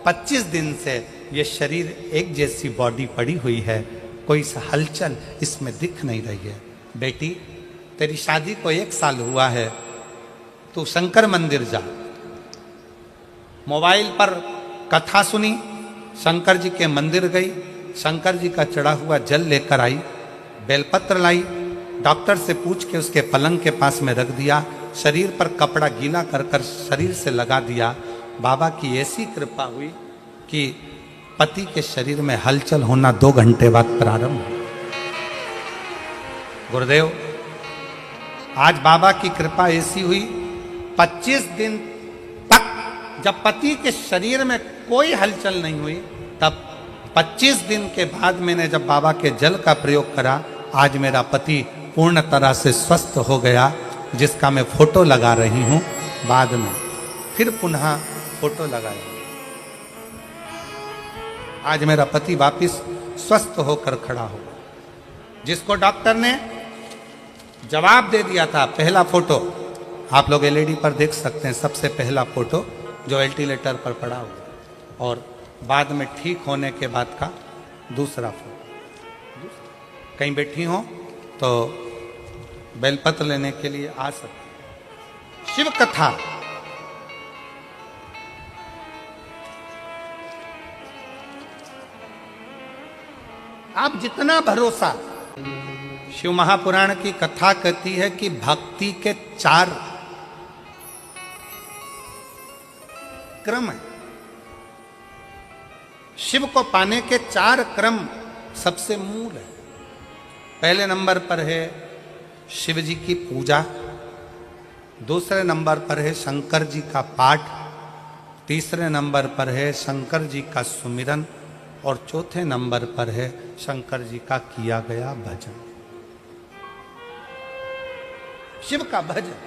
A: 25 दिन से ये शरीर एक जैसी बॉडी पड़ी हुई है, कोई हलचल इसमें दिख नहीं रही है। बेटी, तेरी शादी को 1 साल हुआ है, तू शंकर मंदिर जा। मोबाइल पर कथा सुनी, शंकर जी के मंदिर गई, शंकर जी का चढ़ा हुआ जल लेकर आई, बेलपत्र लाई, डॉक्टर से पूछ के उसके पलंग के पास में रख दिया, शरीर पर कपड़ा गीला कर कर शरीर से लगा दिया। बाबा की ऐसी कृपा हुई कि पति के शरीर में हलचल होना 2 घंटे बाद प्रारंभ हुआ। गुरुदेव, आज बाबा की कृपा ऐसी हुई, 25 दिन तक जब पति के शरीर में कोई हलचल नहीं हुई, तब 25 दिन के बाद मैंने जब बाबा के जल का प्रयोग करा, आज मेरा पति पूर्ण तरह से स्वस्थ हो गया, जिसका मैं फोटो लगा रही हूँ। बाद में फिर पुनः फोटो लगाई। आज मेरा पति वापिस स्वस्थ होकर खड़ा हो। जिसको डॉक्टर ने जवाब दे दिया था, पहला फोटो आप लोग एलईडी पर देख सकते हैं, सबसे पहला फोटो जो वेंटिलेटर पर पड़ा हुआ, और बाद में ठीक होने के बाद का दूसरा फोटो। कहीं बैठी हो तो बेलपत्र लेने के लिए आ सकते। शिव कथा आप जितना भरोसा, शिव महापुराण की कथा कहती है कि भक्ति के 4 क्रम है। शिव को पाने के 4 क्रम सबसे मूल है। पहले नंबर पर है शिव जी की पूजा, दूसरे नंबर पर है शंकर जी का पाठ, तीसरे नंबर पर है शंकर जी का सुमिरन, और चौथे नंबर पर है शंकर जी का किया गया भजन। शिव का भजन।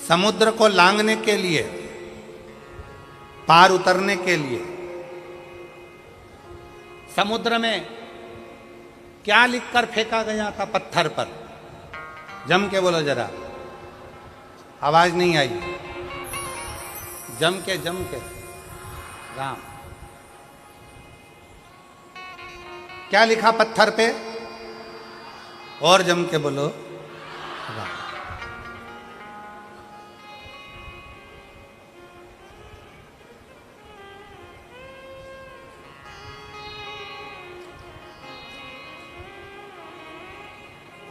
A: समुद्र को लांघने के लिए, पार उतरने के लिए समुद्र में क्या लिखकर फेंका गया था पत्थर पर? जम के बोलो जरा, आवाज नहीं आई। जम के राम। क्या लिखा पत्थर पे? और जम के बोलो राम।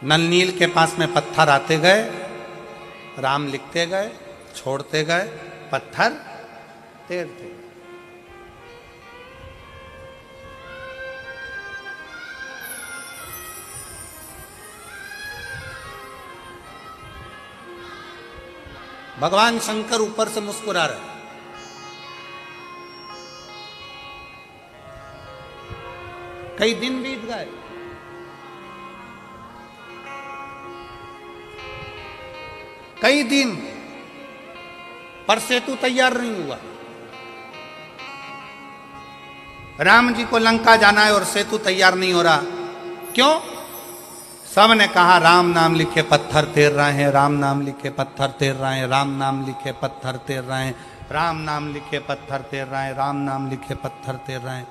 A: नल नील के पास में पत्थर आते गए, राम लिखते गए, छोड़ते गए, पत्थर तैरते गए। भगवान शंकर ऊपर से मुस्कुरा रहे। कई दिन बीत गए, कई दिन, पर सेतु तैयार नहीं हुआ। राम जी को लंका जाना है और सेतु तैयार नहीं हो रहा। क्यों? सब ने कहा राम नाम लिखे पत्थर तैर रहे हैं, राम नाम लिखे पत्थर तैर रहे हैं, राम नाम लिखे पत्थर तैर रहे हैं, राम नाम लिखे पत्थर तैर रहे हैं, राम नाम लिखे पत्थर तैर रहे हैं।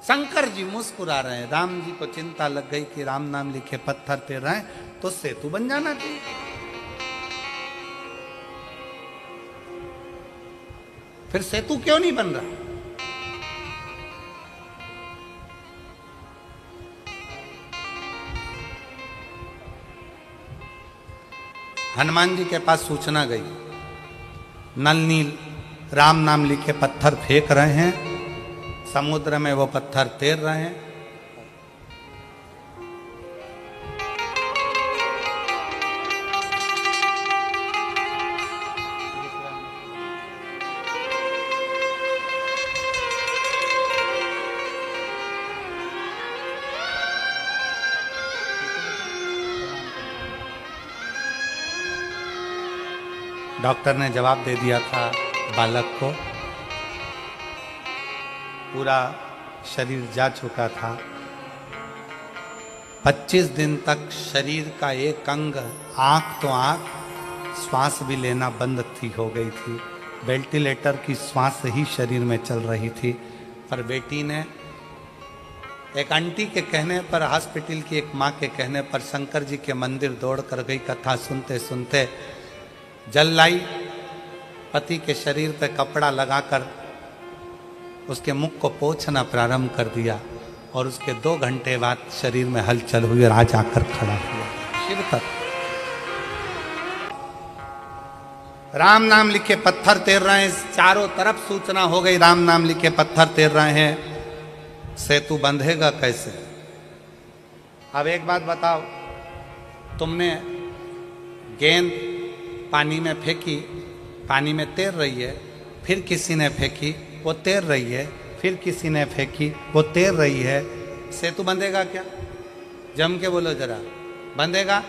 A: शंकर जी मुस्कुरा रहे हैं। राम जी को चिंता लग गई कि राम नाम लिखे पत्थर तैर रहे हैं तो सेतु बन जाना चाहिए। फिर सेतु क्यों नहीं बन रहा? हनुमान जी के पास सूचना गई, नल नील राम नाम लिखे पत्थर फेंक रहे हैं, समुद्र में वो पत्थर तैर रहे हैं। डॉक्टर ने जवाब दे दिया था बालक को, पूरा शरीर जा चुका था। 25 दिन तक शरीर का एक अंग, आंख तो आंख, श्वास भी लेना बंद थी हो गई थी। वेंटिलेटर की श्वास ही शरीर में चल रही थी। पर बेटी ने एक आंटी के कहने पर, हॉस्पिटल की एक माँ के कहने पर शंकर जी के मंदिर दौड़ कर गई। कथा सुनते सुनते जल लाई, पति के शरीर पर कपड़ा लगाकर उसके मुख को पोंछना प्रारंभ कर दिया और उसके 2 घंटे बाद शरीर में हलचल हुई और आज आकर खड़ा हुआ। शिव तत्व। राम नाम लिखे पत्थर तैर रहे हैं, चारों तरफ सूचना हो गई राम नाम लिखे पत्थर तैर रहे हैं। सेतु बंधेगा कैसे? अब एक बात बताओ, तुमने गेंद पानी में फेंकी, पानी में तैर रही है, फिर किसी ने फेंकी, वो तैर रही है, फिर किसी ने फेंकी, वो तैर रही है। सेतु बंधेगा क्या? जम के बोलो जरा, बंधेगा।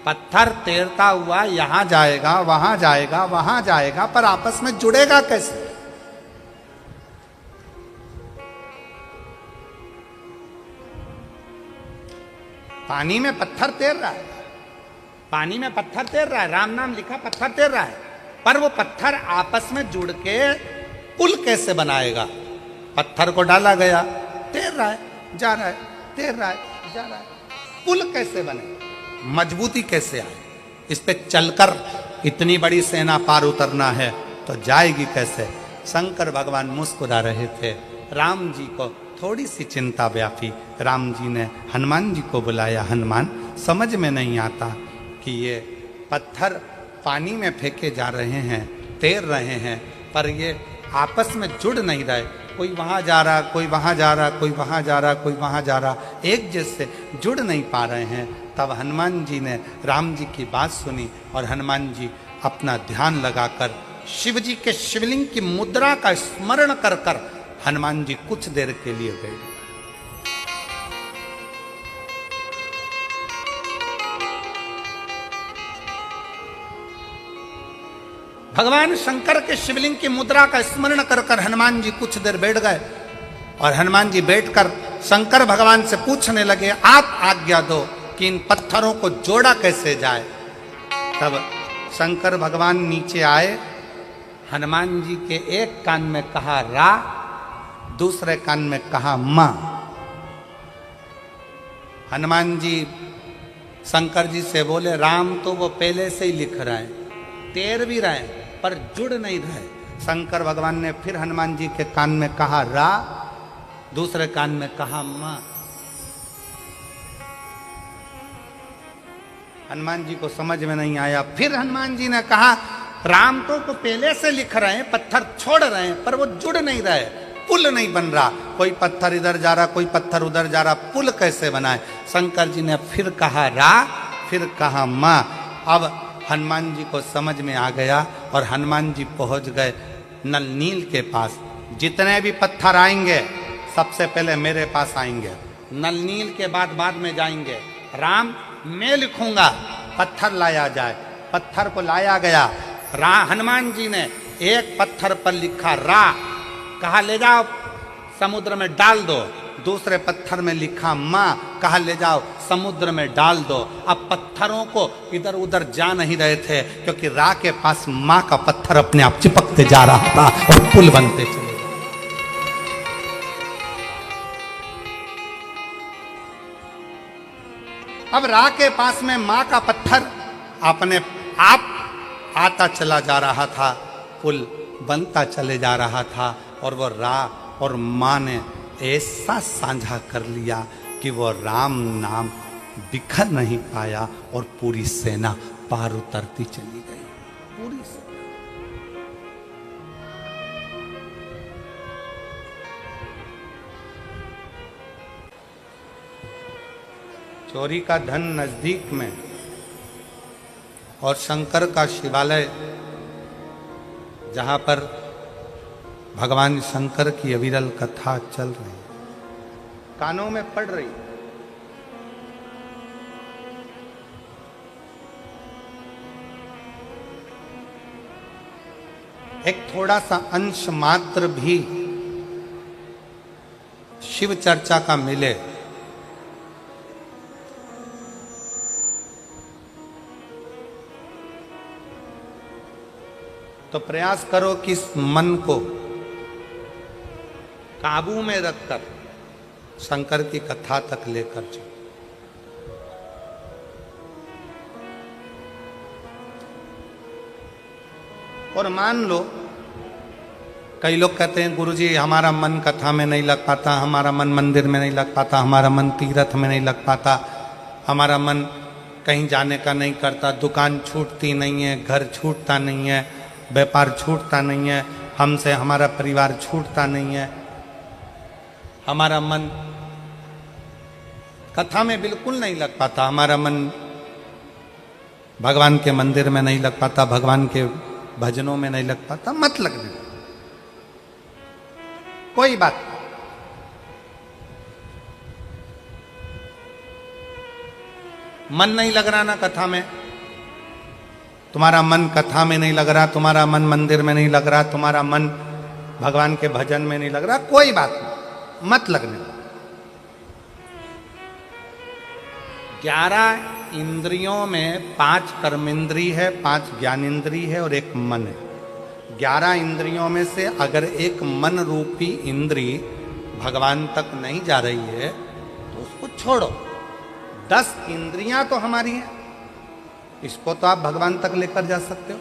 A: पत्थर तैरता हुआ यहां जाएगा, वहां जाएगा, वहां जाएगा, पर आपस में जुड़ेगा कैसे? पानी में पत्थर तैर रहा है, पानी में पत्थर तैर रहा है, राम नाम लिखा पत्थर तैर रहा है, पर वो पत्थर आपस में जुड़ के पुल कैसे बनाएगा? पत्थर को डाला गया, तैर रहा है, जा रहा है, तैर रहा है, जा रहा है, पुल कैसे बने? मजबूती कैसे आए? इस पे चलकर इतनी बड़ी सेना पार उतरना है तो जाएगी कैसे? शंकर भगवान मुस्कुरा रहे थे। राम जी को थोड़ी सी चिंता व्यापी। राम जी ने हनुमान जी को बुलाया। हनुमान, समझ में नहीं आता कि ये पत्थर पानी में फेंके जा रहे हैं, तैर रहे हैं, पर ये आपस में जुड़ नहीं रहे। कोई वहाँ जा रहा, कोई वहाँ जा रहा, कोई वहाँ जा रहा, कोई वहाँ जा रहा, एक जैसे जुड़ नहीं पा रहे हैं। तब हनुमान जी ने राम जी की बात सुनी और हनुमान जी अपना ध्यान लगाकर शिव जी के शिवलिंग की मुद्रा का स्मरण कर कर हनुमान जी कुछ देर के लिए बैठ गए। भगवान शंकर के शिवलिंग की मुद्रा का स्मरण कर कर हनुमान जी कुछ देर बैठ गए और हनुमान जी बैठकर शंकर भगवान से पूछने लगे, आप आज्ञा दो कि इन पत्थरों को जोड़ा कैसे जाए। तब शंकर भगवान नीचे आए, हनुमान जी के एक कान में कहा रा, दूसरे कान में कहा मां। हनुमान जी शंकर जी से बोले, राम तो वो पहले से ही लिख रहे हैं, तैर भी रहे पर जुड़ नहीं रहे। शंकर भगवान ने फिर हनुमान जी के कान में कहा रा, दूसरे कान में कहा मां। हनुमान जी को समझ में नहीं आया। फिर हनुमान जी ने कहा, राम तो को पहले से लिख रहे हैं, पत्थर छोड़ रहे हैं, पर वो जुड़ नहीं रहे, पुल नहीं बन रहा। कोई पत्थर इधर जा रहा, कोई पत्थर उधर जा रहा, पुल कैसे बनाए? शंकर जी ने फिर कहा रा, फिर कहा मां। अब हनुमान जी को समझ में आ गया और हनुमान जी पहुंच गए नल नील के पास। जितने भी पत्थर आएंगे सबसे पहले मेरे पास आएंगे, नल नील के बाद में जाएंगे। राम मैं लिखूंगा, पत्थर लाया जाए। पत्थर को लाया गया। हनुमान जी ने एक पत्थर पर लिखा रा, कहा ले जाओ समुद्र में डाल दो। दूसरे पत्थर में लिखा मां, कहा ले जाओ समुद्र में डाल दो। अब पत्थरों को इधर उधर जा नहीं रहे थे, क्योंकि रा के पास मां का पत्थर अपने आप चिपकते जा रहा था और पुल बनते चले। अब रा के पास में मां का पत्थर अपने आप आता चला जा रहा था, पुल बनता चले जा रहा था। और वो रा और मां ने ऐसा साझा कर लिया कि वो राम नाम बिखर नहीं पाया और पूरी सेना पार उतरती चली गई। पूरी सेना। चोरी का धन नजदीक में और शंकर का शिवालय, जहां पर भगवान शंकर की अविरल कथा चल रही, कानों में पड़ रही। एक थोड़ा सा अंश मात्र भी शिव चर्चा का मिले तो प्रयास करो कि इस मन को काबू में रखकर शंकर की कथा तक लेकर चलो। और मान लो, कई लोग कहते हैं गुरुजी हमारा मन कथा में नहीं लग पाता, हमारा मन मंदिर में नहीं लग पाता, हमारा मन तीर्थ में नहीं लग पाता, हमारा मन कहीं जाने का नहीं करता, दुकान छूटती नहीं है, घर छूटता नहीं है, व्यापार छूटता नहीं है, हमसे हमारा परिवार छूटता नहीं है, हमारा मन कथा में बिल्कुल नहीं लग पाता, हमारा मन भगवान के मंदिर में नहीं लग पाता, भगवान के भजनों में नहीं लग पाता। मत लगने, कोई बात। मन नहीं लग रहा ना कथा में, तुम्हारा मन कथा में नहीं लग रहा, तुम्हारा मन मंदिर में नहीं लग रहा, तुम्हारा मन भगवान के भजन में नहीं लग रहा, कोई बात नहीं, मत लगने दो। 11 इंद्रियों में 5 कर्मेंद्री है, 5 ज्ञानेंद्री है और 1 मन है। 11 इंद्रियों में से अगर एक मन रूपी इंद्री भगवान तक नहीं जा रही है तो उसको छोड़ो। 10 इंद्रियां तो हमारी हैं, इसको तो आप भगवान तक लेकर जा सकते हो।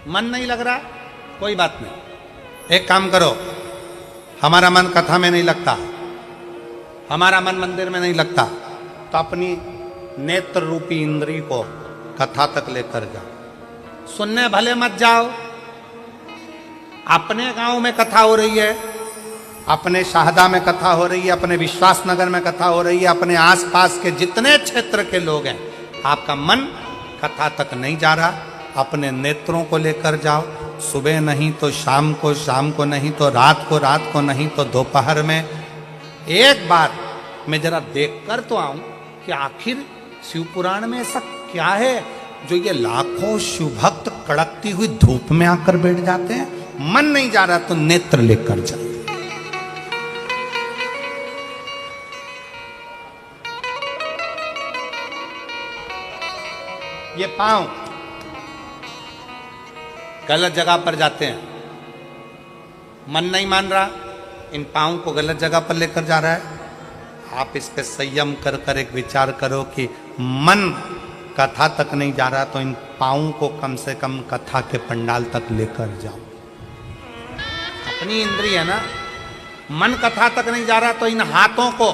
A: मन नहीं लग रहा, कोई बात नहीं, एक काम करो, हमारा मन कथा में नहीं लगता, हमारा मन मंदिर में नहीं लगता, तो अपनी नेत्र रूपी इंद्री को कथा तक लेकर जाओ। सुनने भले मत जाओ, अपने गांव में कथा हो रही है, अपने शाहदा में कथा हो रही है, अपने विश्वास नगर में कथा हो रही है, अपने आसपास के जितने क्षेत्र के लोग हैं, आपका मन कथा तक नहीं जा रहा, अपने नेत्रों को लेकर जाओ। सुबह नहीं तो शाम को, शाम को नहीं तो रात को नहीं तो दोपहर में एक बार मैं जरा देखकर तो आऊं कि आखिर शिव पुराण में ऐसा क्या है जो ये लाखों शिव भक्त कड़कती हुई धूप में आकर बैठ जाते हैं। मन नहीं जा रहा तो नेत्र लेकर जाओ। ये पांव गलत जगह पर जाते हैं, मन नहीं मान रहा, इन पांव को गलत जगह पर लेकर जा रहा है। आप इस पे संयम कर कर एक विचार करो कि मन कथा तक नहीं जा रहा तो इन पांव को कम से कम कथा के पंडाल तक लेकर जाओ। अपनी इंद्रिय है ना, मन कथा तक नहीं जा रहा तो इन हाथों को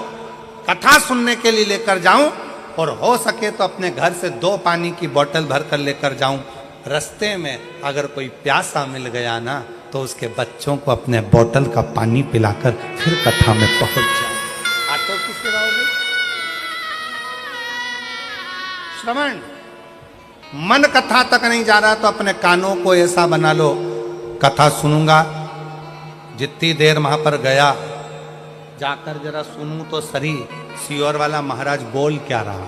A: कथा सुनने के लिए लेकर जाऊं, और हो सके तो अपने घर से 2 पानी की बोतल भर कर लेकर जाऊं। रास्ते में अगर कोई प्यासा मिल गया ना तो उसके बच्चों को अपने बोतल का पानी पिलाकर फिर कथा में पहुंच जाओ। ऑटो की सेवा हो गई। श्रवण, मन कथा तक नहीं जा रहा तो अपने कानों को ऐसा बना लो, कथा सुनूंगा, जितनी देर वहां पर गया जाकर जरा सुनूं तो सही सियोर वाला महाराज बोल क्या रहा।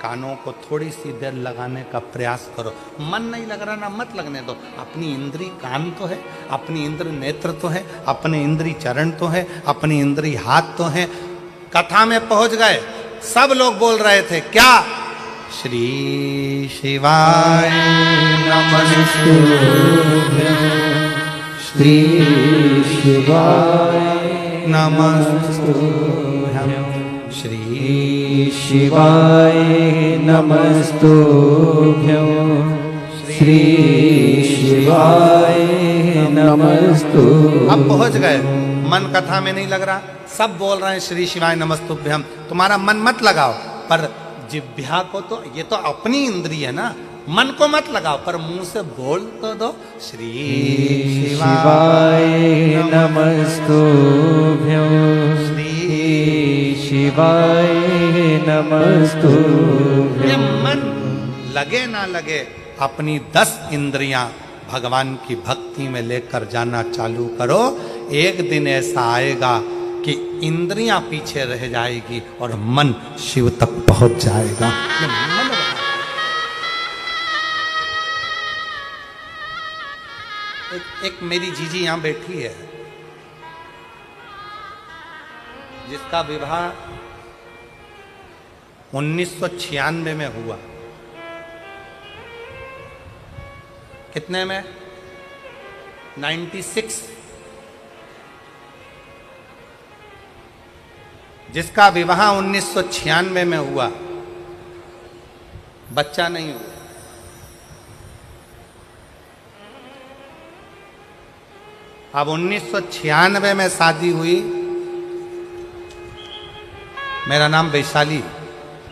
A: कानों को थोड़ी सी देर लगाने का प्रयास करो। मन नहीं लग रहा ना, मत लगने दो। अपनी इंद्री कान तो है, अपनी इंद्री नेत्र तो है, अपने इंद्री चरण तो है, अपनी इंद्री हाथ तो है। कथा में पहुंच गए, सब लोग बोल रहे थे क्या, श्री शिवाय
B: नमस्तुभ्यं, श्री शिवाय
A: नमस्तुभ्यं, श्री
B: शिवाय नमस्तुभ्यं, श्री शिवाय नमस्तुभ्यं।
A: अब पहुंच गए, मन कथा में नहीं लग रहा, सब बोल रहे हैं श्री शिवाय नमस्तुभ्यम। तुम्हारा मन मत लगाओ, पर जिह्वा को तो, ये तो अपनी इंद्रिय है ना, मन को मत लगाओ, पर मुंह से बोल तो दो, श्री
B: शिवाय नमस्तुभ्यं, श्री शिवाय नमस्तुभ्यं।
A: ये मन लगे ना लगे, अपनी 10 इंद्रियां भगवान की भक्ति में लेकर जाना चालू करो। एक दिन ऐसा आएगा कि इंद्रियां पीछे रह जाएगी और मन शिव तक पहुंच जाएगा। ये मन एक मेरी जीजी यहां बैठी है, जिसका विवाह 1996 में हुआ। कितने में? 96। जिसका विवाह 1996 में हुआ, बच्चा नहीं हुआ। अब 1996 में शादी हुई। मेरा नाम वैशाली,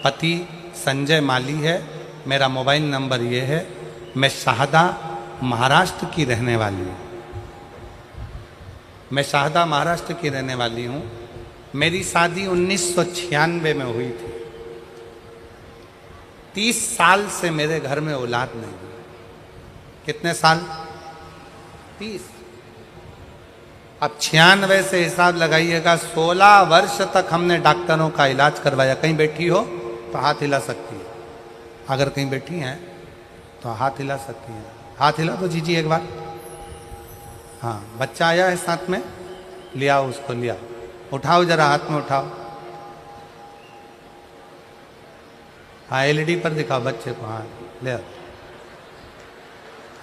A: पति संजय माली है, मेरा मोबाइल नंबर ये है। मैं शाहदा महाराष्ट्र की रहने वाली हूँ। मैं शाहदा महाराष्ट्र की रहने वाली हूँ। मेरी शादी 1996 में हुई थी। 30 साल से मेरे घर में औलाद नहीं हुई। कितने साल? 30। अब 96 से हिसाब लगाइएगा, 16 वर्ष तक हमने डॉक्टरों का इलाज करवाया। कहीं बैठी हो तो हाथ हिला सकती है, अगर कहीं बैठी हैं तो हाथ हिला सकती हैं। हाथ हिला तो जीजी एक बार। हाँ, बच्चा आया है साथ में, ले आओ उसको, ले आओ, उठाओ जरा, हाथ में उठाओ। हाँ, एलईडी पर दिखाओ बच्चे को। हाँ, ले आओ,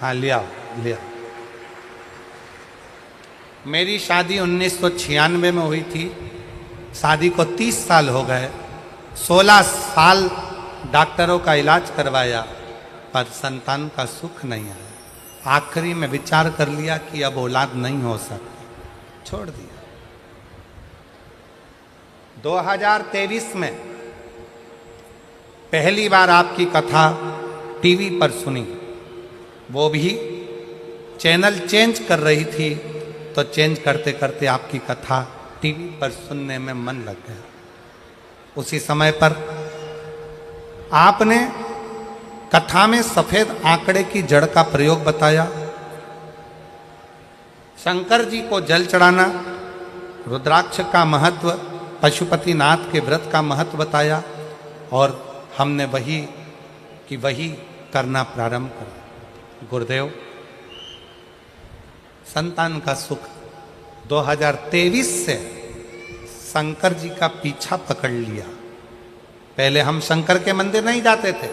A: हाँ ले आओ, ले आओ। मेरी शादी 1996 में हुई थी। शादी को 30 साल हो गए। 16 साल डॉक्टरों का इलाज करवाया, पर संतान का सुख नहीं आया। आखिरी में विचार कर लिया कि अब औलाद नहीं हो सकती, छोड़ दिया। 2023 में पहली बार आपकी कथा टीवी पर सुनी, वो भी चैनल चेंज कर रही थी, तो चेंज करते करते आपकी कथा टीवी पर सुनने में मन लग गया। उसी समय पर आपने कथा में सफेद आंकड़े की जड़ का प्रयोग बताया, शंकर जी को जल चढ़ाना, रुद्राक्ष का महत्व, पशुपतिनाथ के व्रत का महत्व बताया, और हमने वही करना प्रारंभ करा। गुरुदेव, संतान का सुख 2023 से शंकर जी का पीछा पकड़ लिया। पहले हम शंकर के मंदिर नहीं जाते थे,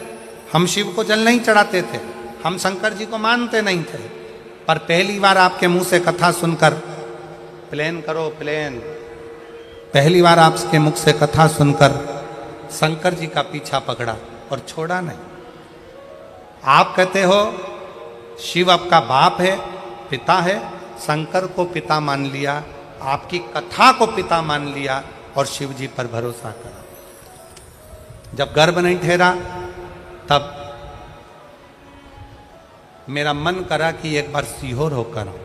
A: हम शिव को जल नहीं चढ़ाते थे, हम शंकर जी को मानते नहीं थे, पर पहली बार आपके मुंह से कथा सुनकर, प्लेन करो प्लेन, पहली बार आपके मुख से कथा सुनकर शंकर जी का पीछा पकड़ा और छोड़ा नहीं। आप कहते हो शिव आपका बाप है, पिता है, शंकर को पिता मान लिया, आपकी कथा को पिता मान लिया और शिव जी पर भरोसा करा। जब गर्भ नहीं ठहरा तब मेरा मन करा कि एक बार सीहोर होकर आऊं।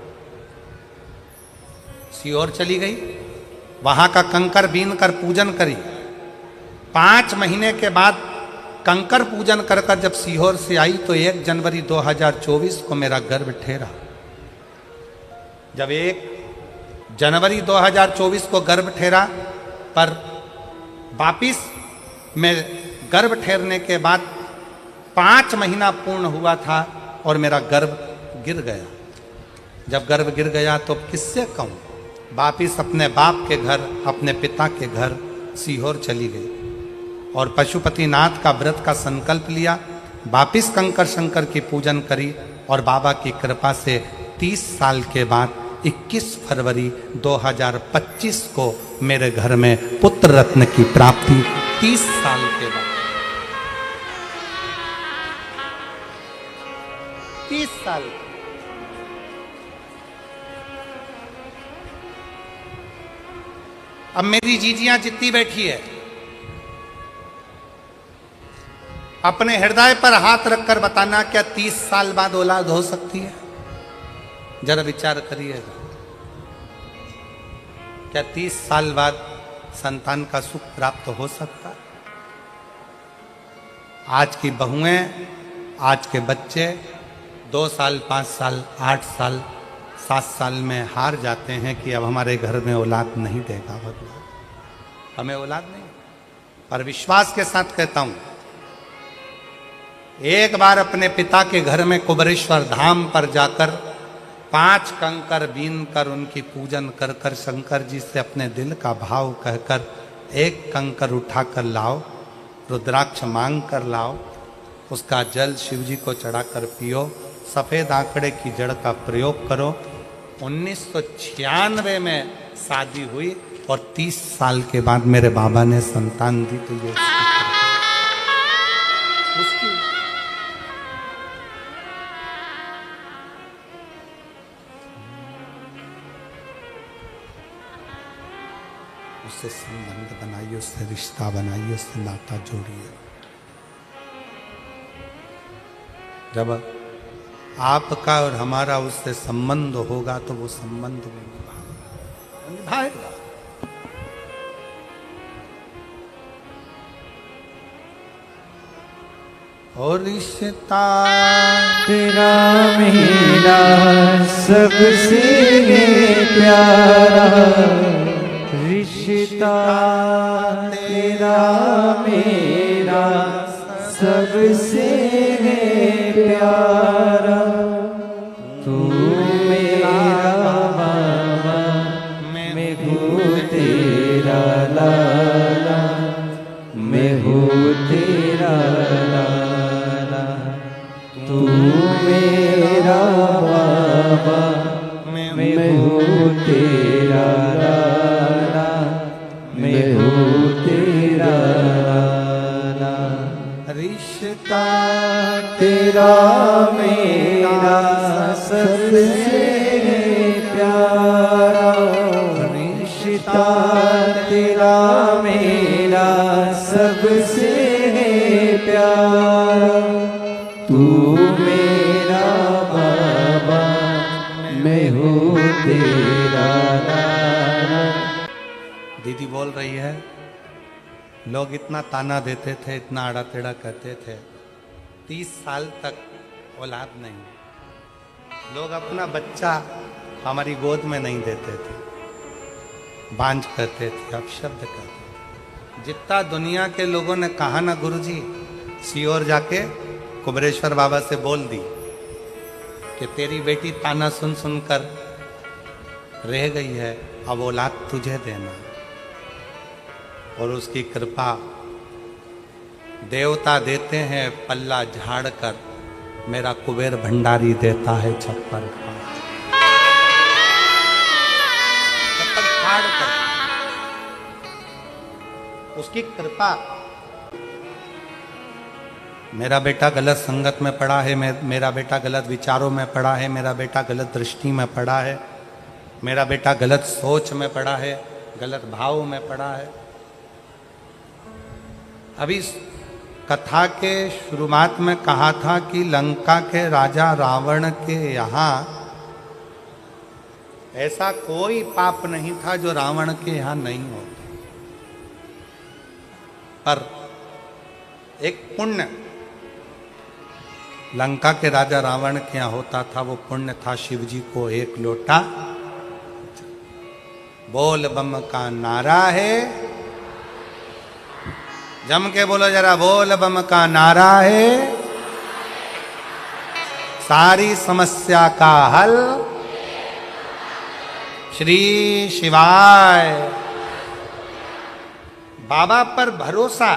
A: सीहोर चली गई, वहां का कंकर बीन कर पूजन करी। 5 महीने के बाद कंकर पूजन कर कर जब सीहोर से आई तो 1 जनवरी 2024 को मेरा गर्भ ठहरा। जब 1 जनवरी 2024 को गर्भ ठहरा, पर वापिस में गर्भ ठहरने के बाद 5 महीना पूर्ण हुआ था और मेरा गर्भ गिर गया। जब गर्भ गिर गया तो किससे कहूँ, वापिस अपने बाप के घर, अपने पिता के घर सीहोर चली गई और पशुपतिनाथ का व्रत का संकल्प लिया। वापिस कंकर शंकर की पूजन करी और बाबा की कृपा से 30 साल के बाद 21 फरवरी 2025 को मेरे घर में पुत्र रत्न की प्राप्ति। 30 साल के बाद, 30 साल। अब मेरी जीजियां जितनी बैठी है, अपने हृदय पर हाथ रखकर बताना, क्या 30 साल बाद औलाद हो सकती है? जरा विचार करिएगा। क्या 30 साल बाद संतान का सुख प्राप्त हो सकता है? आज की बहुएं, आज के बच्चे 2 साल, 5 साल, 8 साल, 7 साल में हार जाते हैं कि अब हमारे घर में औलाद नहीं देगा भगवान, हमें औलाद नहीं। पर विश्वास के साथ कहता हूं, एक बार अपने पिता के घर में कुबरेश्वर धाम पर जाकर 5 कंकर बीन कर उनकी पूजन कर कर शंकर जी से अपने दिल का भाव कहकर 1 कंकर उठाकर लाओ, रुद्राक्ष मांग कर लाओ, उसका जल शिव जी को चढ़ाकर पियो, सफेद आंकड़े की जड़ का प्रयोग करो। 1996 में शादी हुई और 30 साल के बाद मेरे बाबा ने संतान दी। तो ये उसकी उससे संबंध बनाइए, उससे रिश्ता बनाइए, उससे नाता जोड़िए। जब आपका और हमारा उससे संबंध होगा तो वो संबंध भी निभाएगा। और रिश्ता
B: तेरा मेरा सबसे प्यारा रिश्ता तेरा मेरा सबसे है प्यारा। तू मेरा बाबा मैं हूँ तेरा लाला, मैं हूँ तेरा लाला। तू मेरा बाबा मैं हूँ तेरा लाला, मैं हूँ तेरा लाला।
A: रिश्ता
B: तेरा मेरा सबसे प्यारा रिश्ता तेरा मेरा सबसे प्यारा। तू मेरा बाबा मैं हूँ तेरा लाला।
A: दीदी बोल रही है, लोग इतना ताना देते थे, इतना आड़ा टेढ़ा कहते थे, 30 साल तक औलाद नहीं। लोग अपना बच्चा हमारी गोद में नहीं देते थे, बांझ कहते थे, अपशब्द कहते थे। जितना दुनिया के लोगों ने कहा ना गुरुजी, सीओर जाके कुबरेश्वर बाबा से बोल दी कि तेरी बेटी ताना सुन सुनकर रह गई है, अब औलाद तुझे देना। और उसकी कृपा देवता देते हैं पल्ला झाड़ कर, मेरा कुबेर भंडारी देता है छप्पर फाड़ कर। उसकी कृपा। मेरा बेटा गलत संगत में पड़ा है, मेरा बेटा गलत विचारों में पड़ा है, मेरा बेटा गलत दृष्टि में पड़ा है, मेरा बेटा गलत सोच में पड़ा है, गलत भाव में पड़ा है। अभी कथा के शुरुआत में कहा था कि लंका के राजा रावण के यहाँ ऐसा कोई पाप नहीं था जो रावण के यहाँ नहीं होता, पर एक पुण्य लंका के राजा रावण के यहाँ होता था। वो पुण्य था शिव जी को एक लोटा। बोल बम का नारा है, जम के बोलो जरा, बोल बम का नारा है, सारी समस्या का हल श्री शिवाय। बाबा पर भरोसा।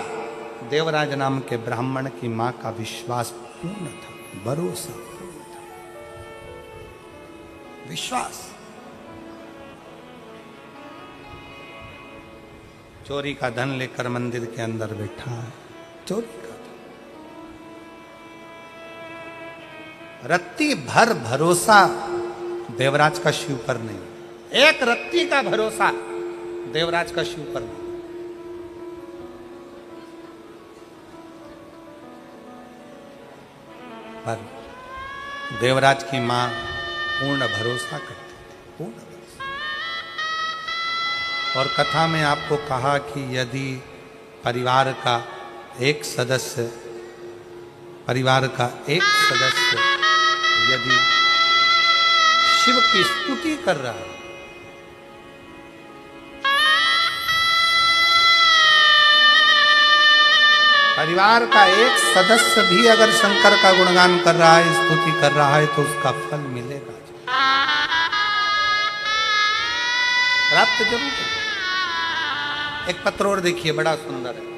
A: देवराज नाम के ब्राह्मण की मां का विश्वास पूर्ण था, भरोसा पूर्ण था, विश्वास। चोरी का धन लेकर मंदिर के अंदर बैठा है, चोरी का धन। रत्ती भर भरोसा देवराज का शिव पर नहीं, एक रत्ती का भरोसा देवराज का शिव पर नहीं। पर देवराज की मां पूर्ण भरोसा करती, पूर्ण भरोसा। और कथा में आपको कहा कि यदि परिवार का एक सदस्य यदि शिव की स्तुति कर रहा है, परिवार का एक सदस्य भी अगर शंकर का गुणगान कर रहा है, स्तुति कर रहा है, तो उसका फल मिलेगा, प्राप्त जरूर है। एक पत्र और देखिए, बड़ा सुंदर है।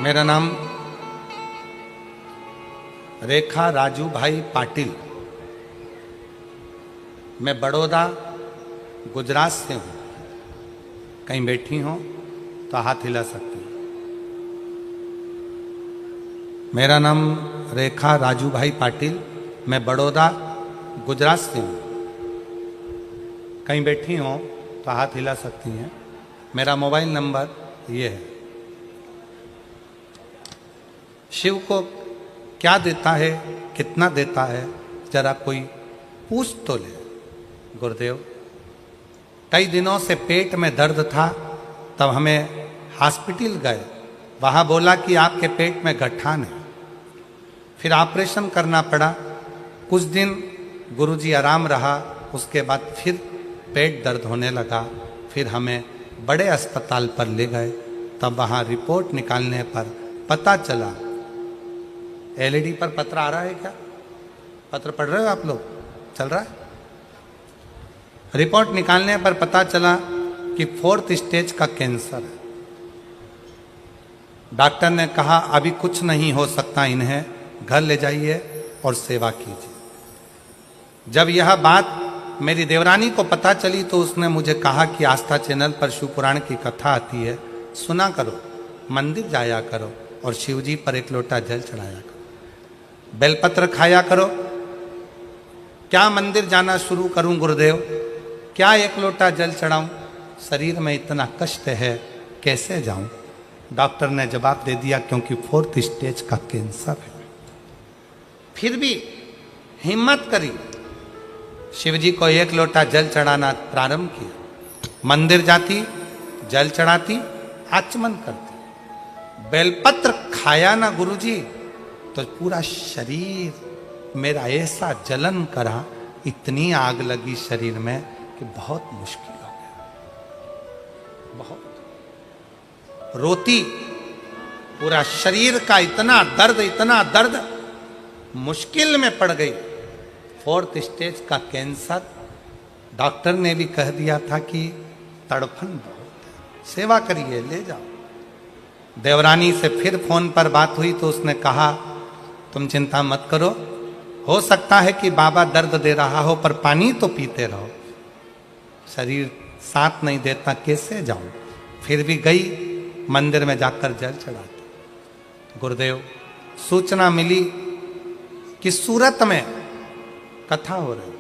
A: मेरा नाम रेखा राजू भाई पाटिल, मैं बड़ौदा गुजरात से हूँ। कहीं बैठी हो तो हाथ हिला सकती हूँ। मेरा नाम रेखा राजू भाई पाटिल, मैं बड़ौदा गुजरात से हूँ। कहीं बैठी हो तो हाथ हिला सकती हैं। मेरा मोबाइल नंबर ये है। शिव को क्या देता है, कितना देता है, जरा कोई पूछ तो ले। गुरुदेव, कई दिनों से पेट में दर्द था, तब हमें हॉस्पिटल गए, वहाँ बोला कि आपके पेट में गठान है, फिर ऑपरेशन करना पड़ा। कुछ दिन गुरुजी आराम रहा, उसके बाद फिर पेट दर्द होने लगा, फिर हमें बड़े अस्पताल पर ले गए, तब वहाँ रिपोर्ट निकालने पर पता चला। एलईडी पर पत्र आ रहा है क्या? पत्र पढ़ रहे हो आप लोग? चल रहा है? रिपोर्ट निकालने पर पता चला कि 4th स्टेज का कैंसर है। डॉक्टर ने कहा अभी कुछ नहीं हो सकता, इन्हें घर ले जाइए और सेवा कीजिए। जब यह बात मेरी देवरानी को पता चली तो उसने मुझे कहा कि आस्था चैनल पर शिव पुराण की कथा आती है, सुना करो, मंदिर जाया करो और शिव जी पर एक लोटा जल चढ़ाया करो, बेलपत्र खाया करो। क्या मंदिर जाना शुरू करूं गुरुदेव? क्या एक लोटा जल चढ़ाऊं? शरीर में इतना कष्ट है, कैसे जाऊं? डॉक्टर ने जवाब दे दिया क्योंकि 4th स्टेज का कैंसर है। फिर भी हिम्मत करी, शिव जी को एक लोटा जल चढ़ाना प्रारंभ किया। मंदिर जाती, जल चढ़ाती, आचमन करती। बेलपत्र खाया ना गुरुजी तो पूरा शरीर मेरा ऐसा जलन करा, इतनी आग लगी शरीर में कि बहुत मुश्किल हो गया। बहुत रोती, पूरा शरीर का इतना दर्द, मुश्किल में पड़ गई। 4th स्टेज का कैंसर, डॉक्टर ने भी कह दिया था कि तड़फन बहुत है, सेवा करिए, ले जाओ। देवरानी से फिर फोन पर बात हुई तो उसने कहा तुम चिंता मत करो, हो सकता है कि बाबा दर्द दे रहा हो पर पानी तो पीते रहो, शरीर साथ नहीं देता, कैसे जाऊं? फिर भी गई, मंदिर में जाकर जल चढ़ाती। गुरुदेव, सूचना मिली कि सूरत में कथा हो रही,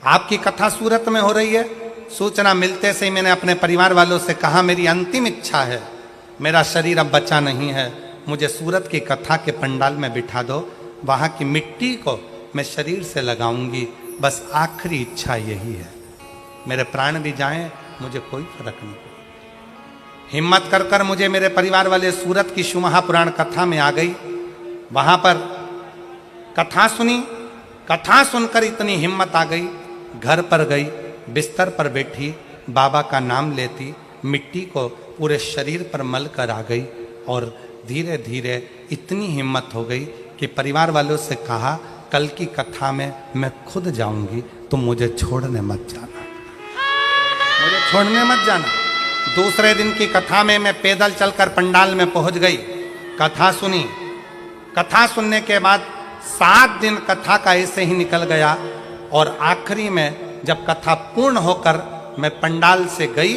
A: आपकी कथा सूरत में हो रही है। सूचना मिलते से ही मैंने अपने परिवार वालों से कहा मेरी अंतिम इच्छा है, मेरा शरीर अब बचा नहीं है, मुझे सूरत की कथा के पंडाल में बिठा दो, वहां की मिट्टी को मैं शरीर से लगाऊंगी, बस आखिरी इच्छा यही है, मेरे प्राण भी जाएं, मुझे कोई फर्क नहीं पड़े। हिम्मत कर कर मुझे मेरे परिवार वाले सूरत की शिव महापुराण कथा में आ गई। वहां पर कथा सुनी, कथा सुनकर इतनी हिम्मत आ गई, घर पर गई, बिस्तर पर बैठी, बाबा का नाम लेती, मिट्टी को पूरे शरीर पर मल कर आ गई और धीरे धीरे इतनी हिम्मत हो गई कि परिवार वालों से कहा कल की कथा में मैं खुद जाऊंगी, तुम मुझे छोड़ने मत जाना, मुझे छोड़ने मत जाना। दूसरे दिन की कथा में मैं पैदल चलकर पंडाल में पहुंच गई, कथा सुनी। कथा सुनने के बाद 7 दिन कथा का ऐसे ही निकल गया और आखिरी में जब कथा पूर्ण होकर मैं पंडाल से गई,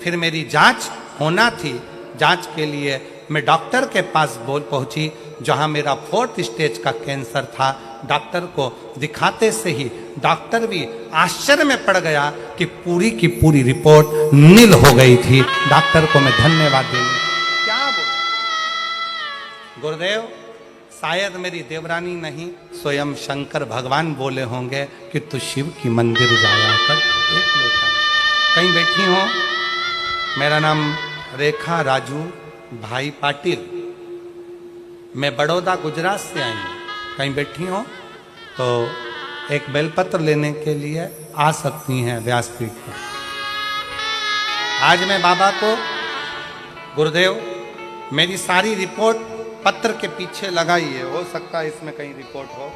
A: फिर मेरी जांच होना थी, जांच के लिए मैं डॉक्टर के पास पहुंची, जहां मेरा 4th स्टेज का कैंसर था। डॉक्टर को दिखाते से ही डॉक्टर भी आश्चर्य में पड़ गया कि पूरी की पूरी रिपोर्ट नील हो गई थी। डॉक्टर को मैं धन्यवाद देंगे। क्या बोले गुरुदेव, शायद मेरी देवरानी नहीं, स्वयं शंकर भगवान बोले होंगे कि तू शिव की मंदिर जाया कर, एक लोटा। कहीं बैठी हो, मेरा नाम रेखा राजू भाई पाटिल, मैं बड़ौदा गुजरात से आई हूँ। कहीं बैठी हो तो एक बेलपत्र लेने के लिए आ सकती हैं व्यासपीठ पर। आज मैं बाबा को, गुरुदेव मेरी सारी रिपोर्ट पत्र के पीछे लगाई है, हो सकता है इसमें कहीं रिपोर्ट हो।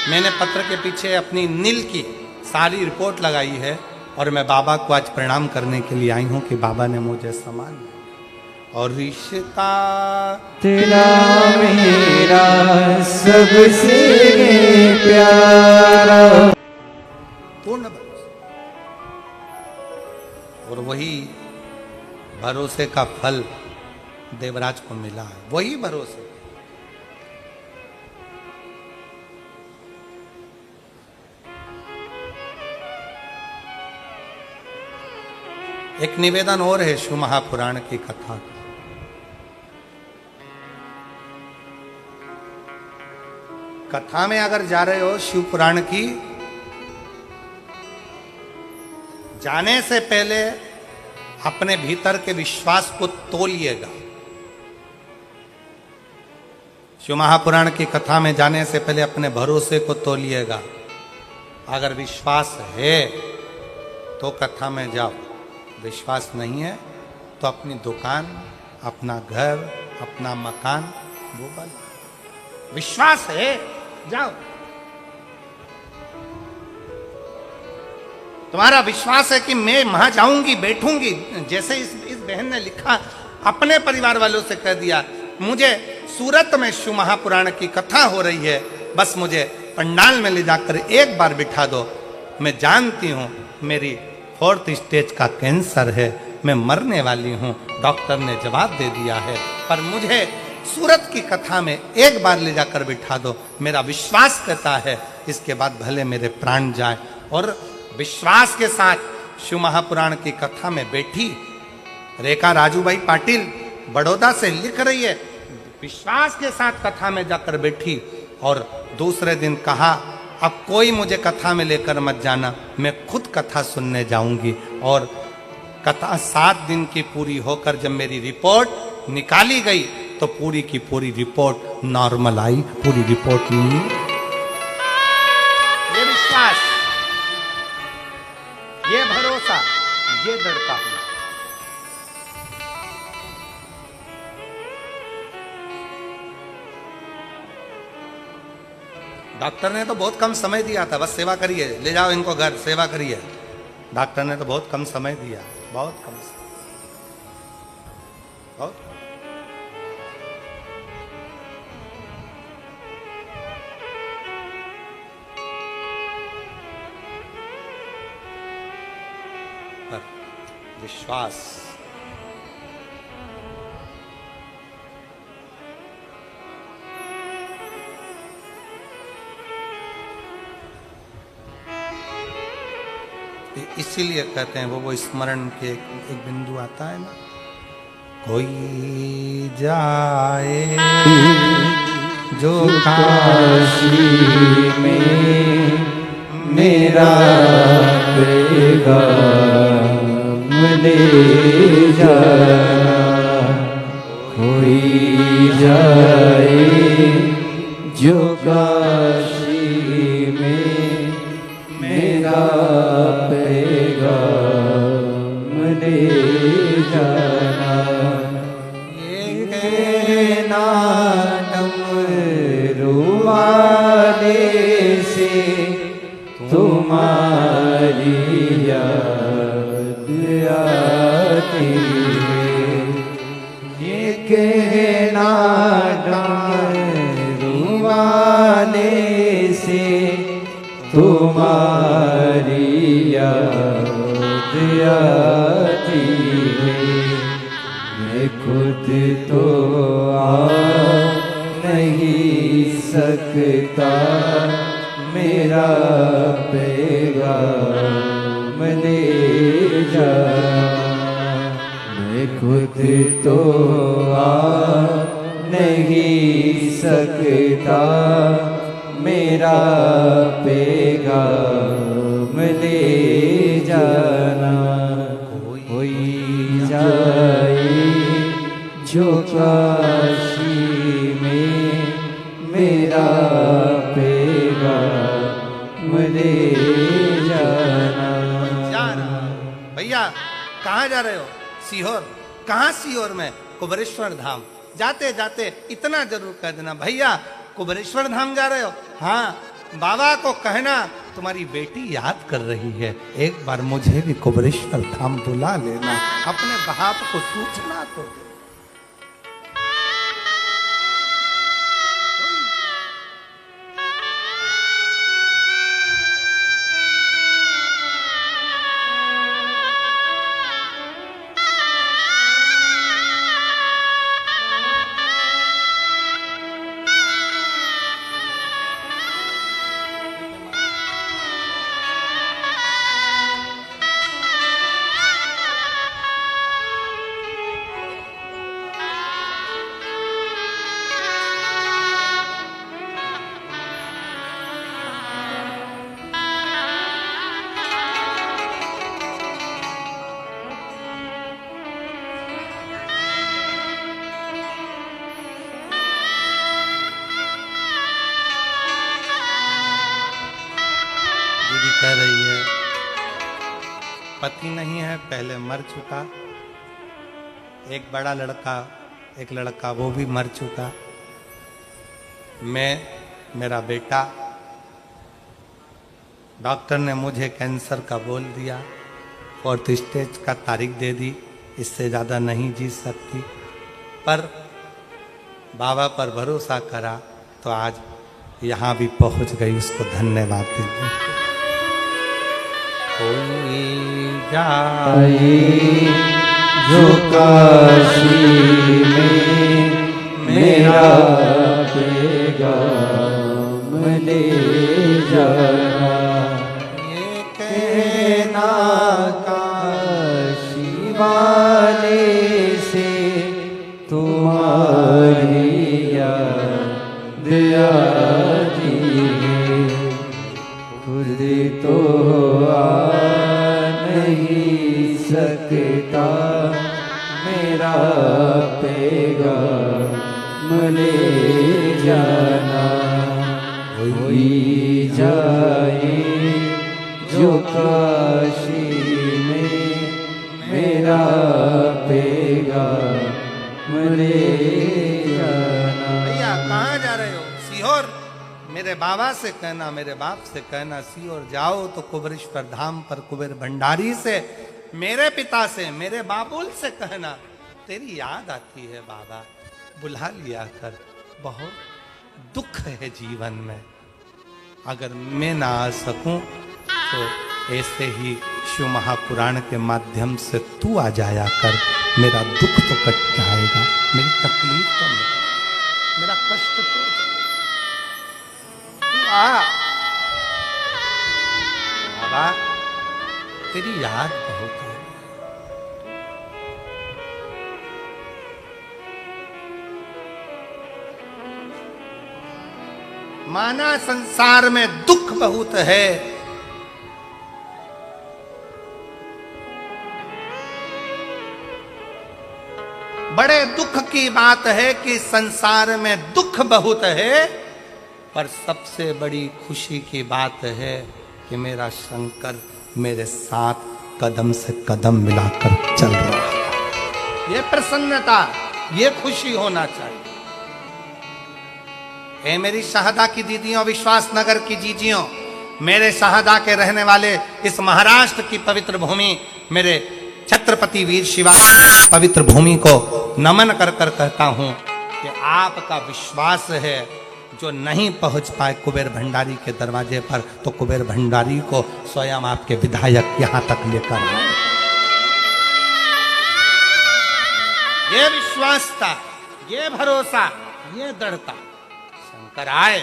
A: मैंने पत्र के पीछे अपनी नील की सारी रिपोर्ट लगाई है और मैं बाबा को आज प्रणाम करने के लिए आई हूं कि बाबा ने मुझे सम्मान दिया। और रिश्ता
B: तेरा मेरा सबसे प्यारा,
A: पूर्ण भरोसा, और वही भरोसे का फल देवराज को मिला है, वही भरोसे। एक निवेदन और है शिव महापुराण की कथा। कथा में अगर जा रहे हो शिव पुराण की, जाने से पहले अपने भीतर के विश्वास को तोलिएगा। शिव महापुराण की कथा में जाने से पहले अपने भरोसे को तोलिएगा। अगर विश्वास है तो कथा में जाओ, विश्वास नहीं है तो अपनी दुकान, अपना घर, अपना मकान वो बना। विश्वास है जाओ। तुम्हारा विश्वास है कि मैं वहां जाऊंगी, बैठूंगी, जैसे इस बहन ने लिखा, अपने परिवार वालों से कह दिया मुझे सूरत में शिव महापुराण की कथा हो रही है, बस मुझे पंडाल में ले जाकर एक बार बिठा दो। मैं जानती हूं मेरी 4th स्टेज का कैंसर है, मैं मरने वाली हूं, डॉक्टर ने जवाब दे दिया है, पर मुझे सूरत की कथा में एक बार ले जाकर बिठा दो। मेरा विश्वास कहता है इसके बाद भले मेरे प्राण जाए। और विश्वास के साथ शिव महापुराण की कथा में बैठी रेखा राजूभाई पाटिल बड़ौदा से लिख रही है, विश्वास के साथ कथा में जाकर बैठी और दूसरे दिन कहा अब कोई मुझे कथा में लेकर मत जाना, मैं खुद कथा सुनने जाऊंगी। और कथा 7 दिन की पूरी होकर जब मेरी रिपोर्ट निकाली गई तो पूरी की पूरी रिपोर्ट नॉर्मल आई, पूरी रिपोर्ट नहीं। ये विश्वास, ये भरोसा, ये दृढ़ता हुआ। डॉक्टर ने तो बहुत कम समय दिया था, बस सेवा करिए, ले जाओ इनको घर, सेवा करिए। डॉक्टर ने तो बहुत कम समय दिया, बहुत कम समय, बहुत। पर विश्वास, इसीलिए कहते हैं वो स्मरण के एक बिंदु आता है ना, कोई जाए जो
B: काशी में मेरा पैगाम ले जाना, कोई जाए जो काशी में मेरा पैगाम ले जाना, ये कहना डमरू वाले से तुम्हारी याद आती है, ये कहना डमरू वाले से तुम्हारी याद आती है, मैं खुद तो आ नहीं सकता, मेरा पैगाम ले जा, मैं खुद तो आ नहीं सकता, मेरा पैगाम ले जाना, कोई जाए जो काशी में मेरा पैगाम ले जाना।
A: भैया कहाँ जा रहे हो? सीहोर। कहाँ सीहोर में? कुबेरेश्वर धाम। जाते जाते इतना जरूर कह देना, भैया कुबेरेश्वर धाम जा रहे हो? हाँ, बाबा को कहना तुम्हारी बेटी याद कर रही है, एक बार मुझे भी कुबेरेश्वर धाम बुला लेना, अपने बाप को सूचना तो दे। बाकी नहीं है, पहले मर चुका। एक बड़ा लड़का, एक लड़का वो भी मर चुका। मैं, मेरा बेटा, डॉक्टर ने मुझे कैंसर का बोल दिया, 4th स्टेज का तारीख दे दी, इससे ज़्यादा नहीं जी सकती। पर बाबा पर भरोसा करा तो आज यहाँ भी पहुँच गई, उसको धन्यवाद दीजिए। कोई जाए
B: जो काशी में मेरा पैगाम ले जाना,
A: ये कहना
B: काशी वाले से तुम्हारी याद आती है, खुद तो आ नहीं सकता मेरा पैगाम ले जाना। वही जाए जो काशी में मेरा पैगाम ले जाना।
A: भैया कहाँ जा रहे हो? सीहोर। मेरे बाबा से कहना, मेरे बाप से कहना, सीहोर जाओ तो कुबेरेश्वर धाम पर कुबेर भंडारी से, मेरे पिता से, मेरे बाबुल से कहना तेरी याद आती है बाबा, बुला लिया कर। बहुत दुख है जीवन में, अगर मैं ना आ सकूं तो ऐसे ही शिव महापुराण के माध्यम से तू आ जाया कर, मेरा दुख तो कट जाएगा, मेरी तकलीफ तो मिट, मेरा कष्ट तो तू आ। बाबा तेरी याद बहुत है। माना संसार में दुख बहुत है, बड़े दुख की बात है कि संसार में दुख बहुत है, पर सबसे बड़ी खुशी की बात है कि मेरा शंकर मेरे साथ कदम से कदम मिलाकर चल रहा है। ये प्रसन्नता, ये खुशी होना चाहिए। ए मेरी शहदा की दीदियों, विश्वास नगर की जीजियों, मेरे शहदा के रहने वाले इस महाराष्ट्र की पवित्र भूमि, मेरे छत्रपति वीर शिवाजी पवित्र भूमि को नमन कर कर कहता हूं कि आपका विश्वास है, जो नहीं पहुंच पाए कुबेर भंडारी के दरवाजे पर, तो कुबेर भंडारी को स्वयं आपके विधायक यहां तक लेकर आए। ये विश्वास था, ये भरोसा, ये दृढ़ता, शंकर आए,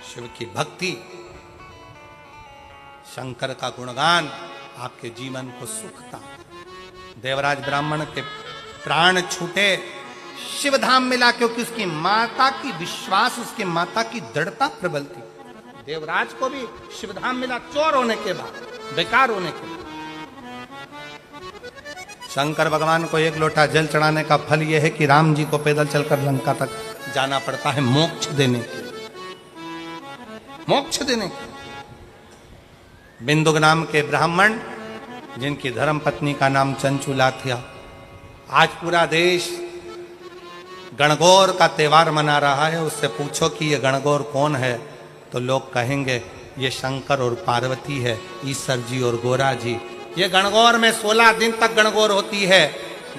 A: शिव की भक्ति, शंकर का गुणगान आपके जीवन को सुखता। देवराज ब्राह्मण के प्राण छूटे, शिव धाम मिला, क्योंकि उसकी माता की विश्वास, उसकी माता की दृढ़ता प्रबल थी। देवराज को भी शिव धाम मिला, चोर होने के बाद, बेकार होने के बाद। शंकर भगवान को एक लोटा जल चढ़ाने का फल यह है कि राम जी को पैदल चलकर लंका तक जाना पड़ता है मोक्ष देने के लिए, मोक्ष देने के। बिंदुक नाम के ब्राह्मण, जिनकी धर्म पत्नी का नाम चंचुला था, आज पूरा देश गणगौर का त्योहार मना रहा है। उससे पूछो कि ये गणगौर कौन है, तो लोग कहेंगे ये शंकर और पार्वती है, ईश्वर जी और गोरा जी। ये गणगौर में 16 दिन तक गणगौर होती है।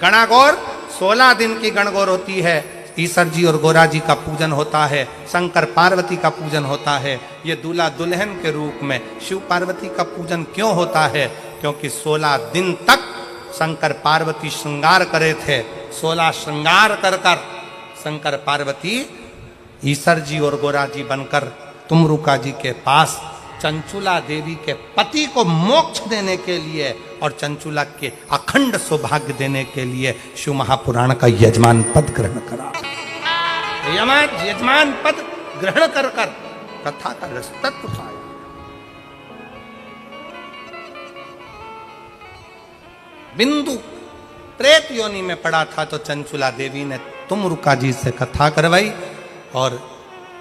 A: गणागौर 16 दिन की गणगौर होती है। ईश्वर जी और गोरा जी का पूजन होता है, शंकर पार्वती का पूजन होता है। ये दूल्हा दुल्हन के रूप में शिव पार्वती का पूजन क्यों होता है? क्योंकि 16 दिन तक शंकर पार्वती श्रृंगार करे थे। 16 श्रृंगार कर कर शंकर पार्वती ईश्वर जी और गोरा जी बनकर तुमरुका जी के पास चंचुला देवी के पति को मोक्ष देने के लिए और चंचुला के अखंड सौभाग्य देने के लिए शिव महापुराण का यजमान पद ग्रहण करा। यजमान पद ग्रहण कर कर कथा का रस तत्व पाया। बिंदु प्रेत योनि में पड़ा था तो चंचुला देवी ने तुमरुका जी से कथा करवाई और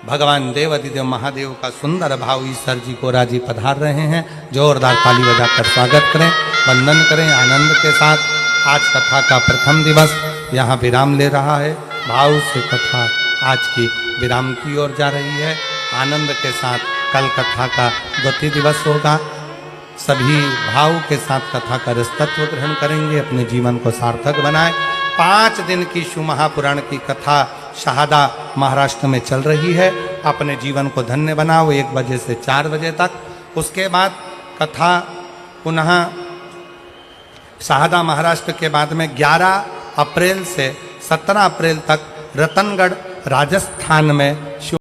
A: भगवान देवादिदेव महादेव का सुंदर भाव ईश्वर जी गोरा जी पधार रहे हैं। जोरदार ताली बजाकर स्वागत करें। वंदन करें आनंद के साथ। आज कथा का प्रथम दिवस यहाँ विराम ले रहा है। भाव से कथा आज की विराम की ओर जा रही है। आनंद के साथ कल कथा का द्वितीय दिवस होगा। सभी भाव के साथ कथा का रसतत्व ग्रहण करेंगे, अपने जीवन को सार्थक बनाएं। 5 दिन की शिव महापुराण की कथा शहादा महाराष्ट्र में चल रही है। अपने जीवन को धन्य बनाओ 1 बजे से 4 बजे तक। उसके बाद कथा पुनः शहादा महाराष्ट्र के बाद में 11 अप्रैल से 17 अप्रैल तक रतनगढ़ राजस्थान में